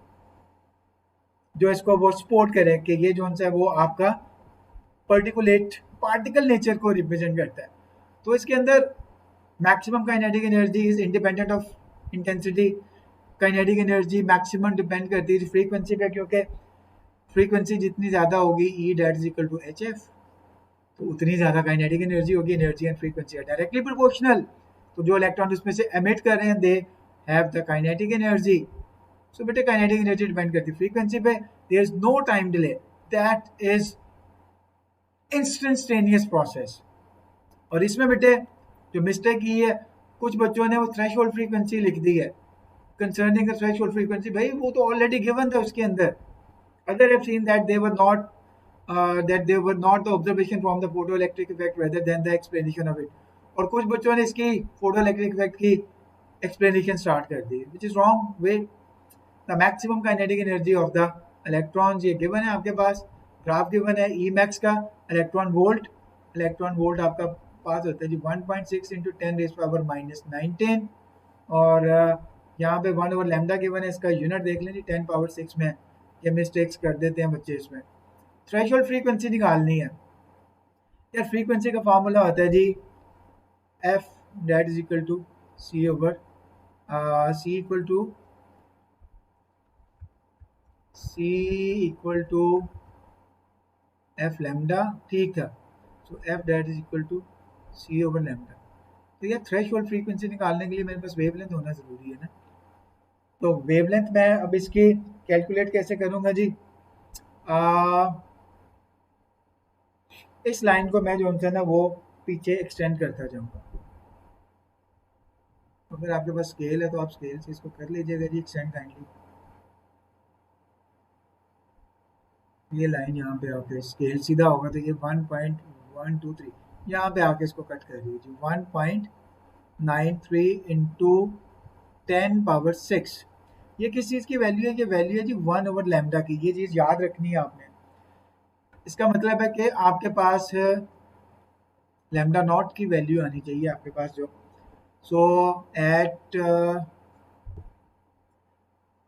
जो इसको वो सपोर्ट करे कि ये जो है वो आपका पर्टिकुलेट पार्टिकल नेचर को रिप्रेजेंट करता है। तो इसके अंदर maximum kinetic energy is independent of intensity. Kinetic energy maximum depend करती है फ्रीक्वेंसी पे, क्योंकि फ्रीक्वेंसी जितनी ज़्यादा होगी E that is equal to H F, तो उतनी ज़्यादा काइनेटिक एनर्जी होगी। एनर्जी एंड फ्रीक्वेंसी है डायरेक्टली प्रोपोर्शनल, तो जो इलेक्ट्रॉन उसमें से एमिट कर रहे हैं they have the kinetic energy. So बेटे काइनेटिक एनर्जी डिपेंड करती है फ्रीक्वेंसी पे। There is no time delay, that is instantaneous process. और इसमें बेटे जो मिस्टेक की है, कुछ बच्चों ने वो थ्रेशोल्ड फ्रीक्वेंसी लिख दी है कंसर्निंग द थ्रेशोल्ड फ्रीक्वेंसी। भाई वो तो ऑलरेडी गिवन था उसके अंदर। Other have seen that they were not the observation from the photoelectric effect rather than the explanation of it. और कुछ बच्चों ने इसकी photoelectric effect की explanation स्टार्ट कर दी, which is wrong way. The maximum kinetic energy of the electrons ये given है आपके पास, ग्राफ गिवन है E max का इलेक्ट्रॉन वोल्ट आपका पास होता है जी 1.6 इंटू 10⁻⁻19। और यहाँ पे 1/λ गिवन है, इसका यूनिट देख लें जी 10⁻6 में। ये मिस्टेक्स कर देते हैं बच्चे इसमें। थ्रेशोल्ड फ्रीक्वेंसी निकालनी है यार, फ्रीक्वेंसी का फार्मूला होता है जी F that is equal to C over C equal to F lambda, ठीक था। So F that is equal to C over lambda. तो यार थ्रेशोल्ड फ्रीक्वेंसी निकालने के लिए मेरे पास वेवलेंथ होना ज़रूरी है ना। तो वेवलेंथ मैं अब इसकी कैलकुलेट कैसे करूँगा जी, इस लाइन को मैं जो है ना वो पीछे एक्सटेंड करता जाऊंगा। तो अगर आपके पास स्केल है तो आप स्केल से इसको कर लीजिएगा जी एक्सटेंड काइंडली। ये लाइन यहाँ पे आके स्केल सीधा होगा तो ये 1.123 यहाँ पे आके इसको कट कर लीजिए 1.93 इंटू 10⁻6। ये किस चीज़ की वैल्यू है? ये वैल्यू है जी 1/λ की। ये चीज़ याद रखनी है आपने। इसका मतलब है कि आपके पास लैम्डा नॉट की वैल्यू आनी चाहिए आपके पास जो। सो एट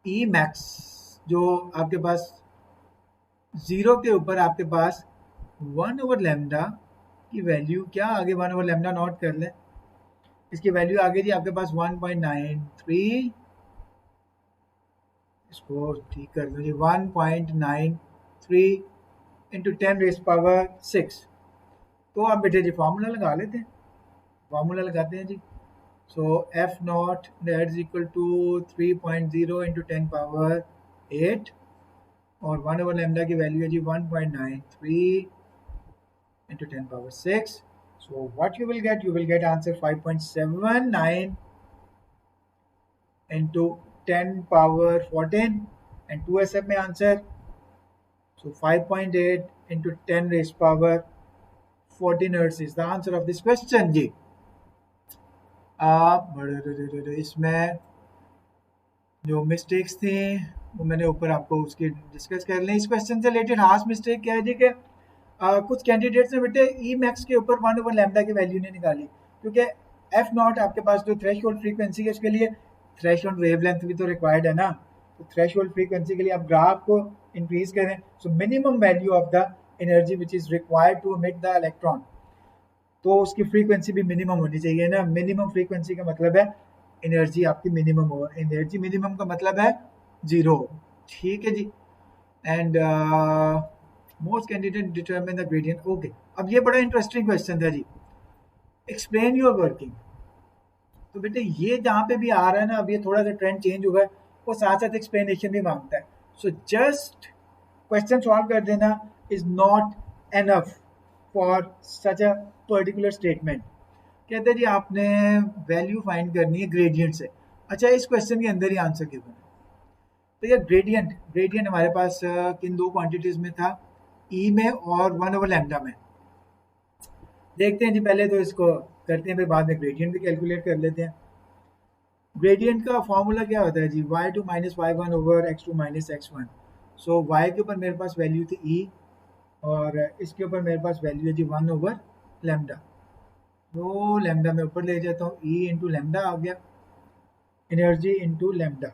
ई मैक्स जो आपके पास 0 के ऊपर आपके पास 1/λ की वैल्यू क्या आगे 1/λ नॉट कर लें, इसकी वैल्यू आगे जी आपके पास 1.93, इसको ठीक कर दो जी 1.93 इंटू 10⁻6। तो आप बेटे जी फार्मूला लगा लेते हैं, फार्मूला लगाते हैं जी। So F nought that is equal to 3.0 into 10⁻8 और 1/λ की वैल्यू है जी 1.93 into 10⁻6। So what you will get answer 5.79 into 10⁻14 and 2SF में answer. So 5.8 into 10⁻14 hertz is the answer of this question जी। इसमें जो मिस्टेक्स थी वो मैंने ऊपर आपको उसकी डिस्कस कर लें। इस क्वेश्चन से रिलेटेड हाफ मिस्टेक क्या है जी कि कुछ कैंडिडेट्स ने बेटे ई मैक्स के ऊपर 1/λ की वैल्यू नहीं निकाली, क्योंकि एफ नॉट आपके पास जो थ्रेशोल्ड फ्रीक्वेंसी है उसके लिए थ्रेशोल्ड वेवलेंथ भी तो रिक्वायर्ड है ना। तो थ्रेशोल्ड फ्रीक्वेंसी के लिए आप ग्राफ को इंक्रीज करें। So minimum value of the energy which is required to emit the electron, तो उसकी फ्रीक्वेंसी भी मिनिमम होनी चाहिए ना। मिनिमम फ्रीक्वेंसी का मतलब है एनर्जी आपकी मिनिमम हो, एनर्जी मिनिमम का मतलब है 0, ठीक है जी। And most candidate determine the gradient. Okay, अब ये बड़ा इंटरेस्टिंग क्वेश्चन था जी, एक्सप्लेन योर वर्किंग। तो बेटे ये जहाँ पे भी आ रहा है ना, अब ये थोड़ा सा ट्रेंड चेंज हुआ है, वो साथ साथ एक्सप्लेनेशन भी मांगता है। सो जस्ट क्वेश्चन सॉल्व कर देना is not enough for such a particular statement. कहते हैं जी आपने वैल्यू फाइंड करनी है ग्रेडियंट से। अच्छा, इस क्वेश्चन के अंदर ही आंसर गिवन है। तो ये ग्रेडियंट हमारे पास किन दो क्वांटिटीज में था, ई में और 1/λ में। देखते हैं जी, पहले तो इसको करते हैं फिर बाद में ग्रेडियंट भी कैलकुलेट कर लेते हैं। ग्रेडियंट का फॉर्मूला क्या होता है जी, y2 - y1 over x2 - x1। सो y के ऊपर मेरे पास वैल्यू थी e और इसके ऊपर मेरे पास वैल्यू है जी 1/λ। तो लैम्डा में ऊपर ले जाता हूँ, ई इंटू लैम्डा आ गया, एनर्जी इंटू लैम्डा।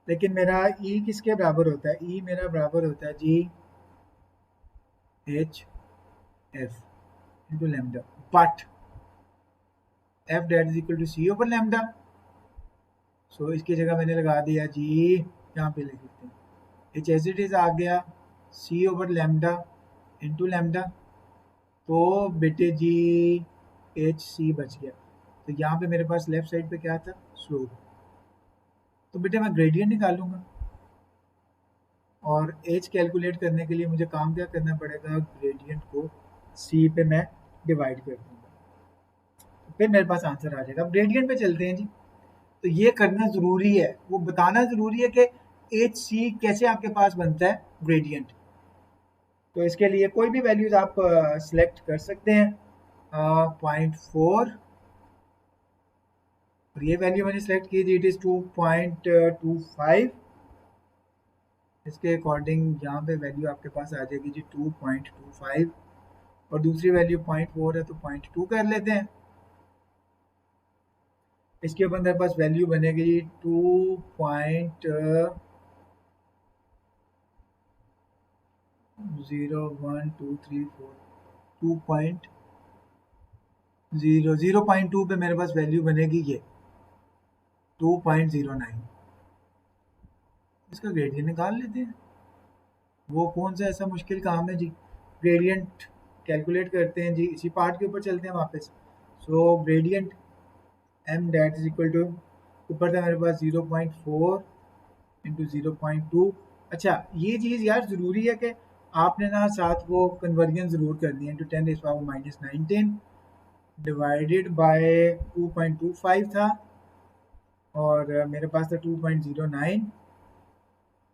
लेकिन मेरा ई किसके बराबर होता है? ई मेरा बराबर होता है जी H F into lambda, but F that is equal to C over lambda. So इसकी जगह मैंने लगा दिया जी, यहाँ पे लिख लेते हैं एच एज इट इज आ गया सी ओवर लैम्डा इंटू लैम्डा। तो बेटे जी एच सी बच गया। तो यहाँ पे मेरे पास लेफ्ट साइड पे क्या था, स्लोप। तो बेटे मैं ग्रेडियंट निकालूंगा, और एच कैलकुलेट करने के लिए मुझे काम क्या करना पड़ेगा, ग्रेडियंट को सी पे मैं डिवाइड कर दूंगा, फिर मेरे पास आंसर आ जाएगा। अब ग्रेडियंट पे चलते हैं जी। तो ये करना ज़रूरी है, वो बताना ज़रूरी है कि एच सी कैसे आपके पास बनता है ग्रेडियंट। तो इसके लिए कोई भी वैल्यूज आप सिलेक्ट कर सकते हैं, 0.4, और ये वैल्यू मैंने सेलेक्ट की थी, इट इज़ 2.25। इसके अकॉर्डिंग यहाँ पे वैल्यू आपके पास आ जाएगी जी 2.25, और दूसरी वैल्यू 0.4 है तो 0.2 कर लेते हैं। इसके ऊपर मेरे पास वैल्यू बनेगी जी 2.012342 0.2 पे मेरे पास वैल्यू बनेगी ये 2.09। इसका ग्रेडियंट निकाल लेते हैं, वो कौन सा ऐसा मुश्किल काम है जी। ग्रेडियंट कैलकुलेट करते हैं जी, इसी पार्ट के ऊपर चलते हैं वापस। So gradient M that is equal to, ऊपर था मेरे पास 0.4 इंटू 0.2। अच्छा ये चीज़ यार ज़रूरी है कि आपने ना साथ वो कन्वर्जन ज़रूर करनी है, इंटू 10⁻⁻19 डिवाइडेड बाय 2.25 था, और मेरे पास था 2.09,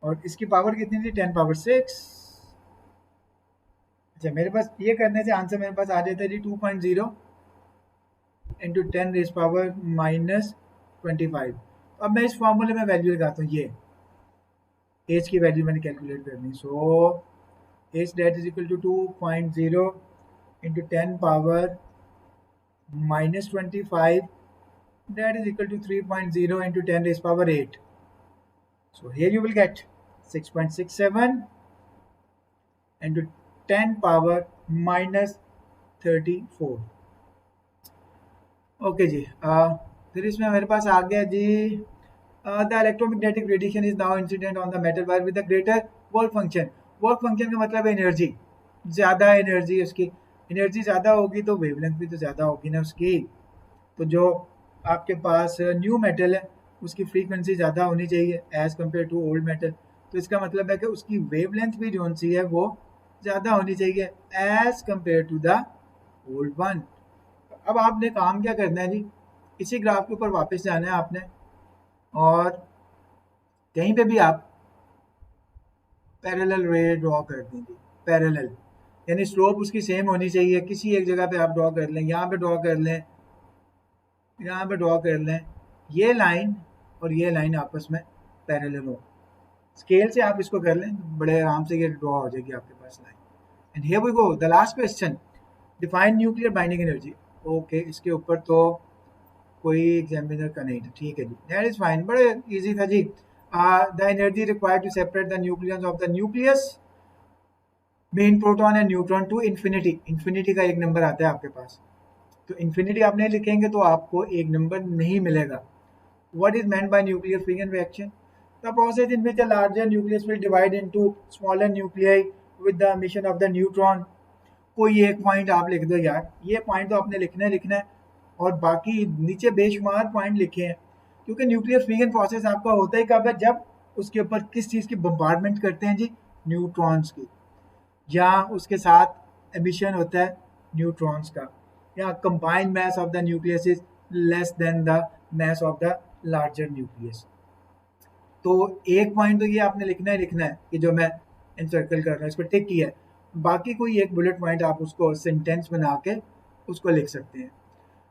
और इसकी पावर कितनी थी, 10⁻6। अच्छा मेरे पास ये करने से आंसर मेरे पास आ जाता है जी 2.0 इंटू 10⁻⁻25। अब मैं इस फॉर्मूले में वैल्यू लगाता हूँ, ये एच की वैल्यू मैंने कैलकुलेट करनी। So H that is equal to 2.0 into 10⁻⁻25, that is equal to 3.0 into 10 raised power 8. So here you will get 6.67 into 10 power minus 34. Okay जी, फिर इसमें मेरे पास आ गया जी, the electromagnetic radiation is now incident on the metal wire with the greater work function. Work function का मतलब है एनर्जी, ज़्यादा एनर्जी, उसकी एनर्जी ज़्यादा होगी तो वेवलेंथ भी तो ज़्यादा होगी ना उसकी। तो जो आपके पास न्यू मेटल है उसकी फ्रीक्वेंसी ज़्यादा होनी चाहिए as compare to old metal. तो इसका मतलब है कि उसकी वेवलेंथ भी जो सी है वो ज़्यादा होनी चाहिए as compare to the old one. अब आपने काम क्या करना है जी, इसी ग्राफ के ऊपर वापस जाना है आपने, और कहीं पे भी आप पैरेलल रे ड्रॉ कर देंगे। पैरेलल यानी स्लोप उसकी सेम होनी चाहिए, किसी एक जगह पे आप ड्रॉ कर लें, यहाँ पे ड्रॉ कर लें, यहाँ पे ड्रॉ कर लें, ये लाइन और ये लाइन आपस में पैरेलल हो। स्केल से आप इसको कर लें, बड़े आराम से ये ड्रॉ हो जाएगी आपके पास line. And here we go, the last question, define nuclear binding energy. Okay इसके ऊपर तो कोई एग्जामिनर का नहीं था, ठीक है जी, दैट इज फाइन, बड़े इजी था जी। The energy required to separate the nucleus of the nucleus main proton and neutron to infinity. Infinity का एक नंबर आता है आपके पास, तो इन्फिनिटी आप नहीं लिखेंगे तो आपको एक नंबर नहीं मिलेगा। What is meant by nuclear fusion reaction? The process in which a larger nucleus will divide into smaller nuclei with the emission of the neutron. कोई एक पॉइंट आप लिख दो यार, ये पॉइंट तो आपने लिखना है, और बाकी नीचे बेशुमार पॉइंट लिखे हैं, क्योंकि न्यूक्लियर फ्यूजन प्रोसेस आपका होता ही कब है, जब उसके ऊपर किस चीज़ की बम्बार्डमेंट करते हैं जी, न्यूट्रॉन्स की, या उसके साथ एमिशन होता है न्यूट्रॉन्स का, या combined mass of the nucleus is less than the mass of the larger nucleus. तो एक पॉइंट तो ये आपने लिखना है कि जो मैं इंसर्कल कर रहा हूँ, इस पर टिक किया है, बाकी कोई एक बुलेट पॉइंट आप उसको सेंटेंस बना के उसको लिख सकते हैं।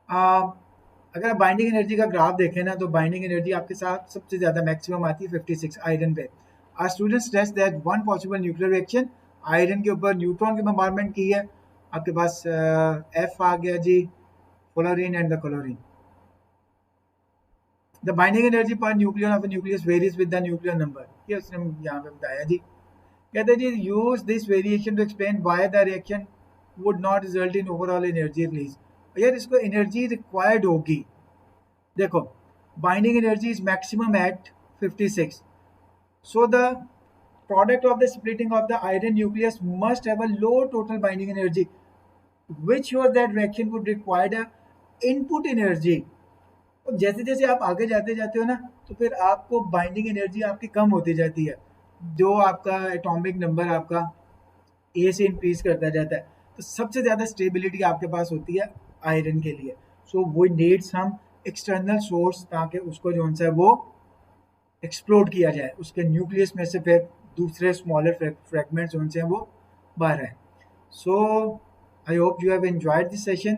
अगर आप बाइंडिंग एनर्जी का ग्राफ देखें ना, तो बाइंडिंग एनर्जी आपके साथ सबसे ज़्यादा मैक्सिमम आती है 56 आयरन पे। Are student stress that one possible nuclear reaction, iron के ऊपर न्यूट्रॉन की बम्बार्डमेंट की है, आपके पास एफ आ गया जी, fluorine and the chlorine. The binding energy per nucleon of nucleus varies with the nuclear number, ये उसने यहाँ पे बताया जी। कहते हैं जी use this variation to explain why the reaction would not result in overall energy release. यार इसको एनर्जी रिक्वायर्ड होगी, देखो binding energy is maximum at 56, so the product of the splitting of the iron nucleus must have a low total binding energy, which shows that reaction would require a input energy। तो जैसे जैसे आप आगे जाते जाते हो ना, तो फिर आपको बाइंडिंग एनर्जी आपकी कम होती जाती है, जो आपका एटॉमिक नंबर आपका ए से इंक्रीज करता जाता है। तो सबसे ज़्यादा स्टेबिलिटी आपके पास होती है आयरन के लिए। सो वो नीड्स हम एक्सटर्नल सोर्स, ताकि उसको जो है वो एक्सप्लोड किया जाए, उसके न्यूक्लियस में से फिर दूसरे स्मॉलर फ्रेगमेंट्स उनसे वो बाहर आए। So I hope you have enjoyed this session.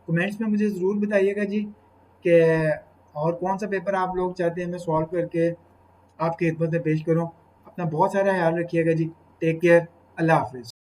Comments में मुझे ज़रूर बताइएगा जी कि और कौन सा पेपर आप लोग चाहते हैं मैं सॉल्व करके आपकी खिदमत में पेश करूँ। अपना बहुत सारा ख्याल रखिएगा जी। Take care. अल्लाह हाफिज़।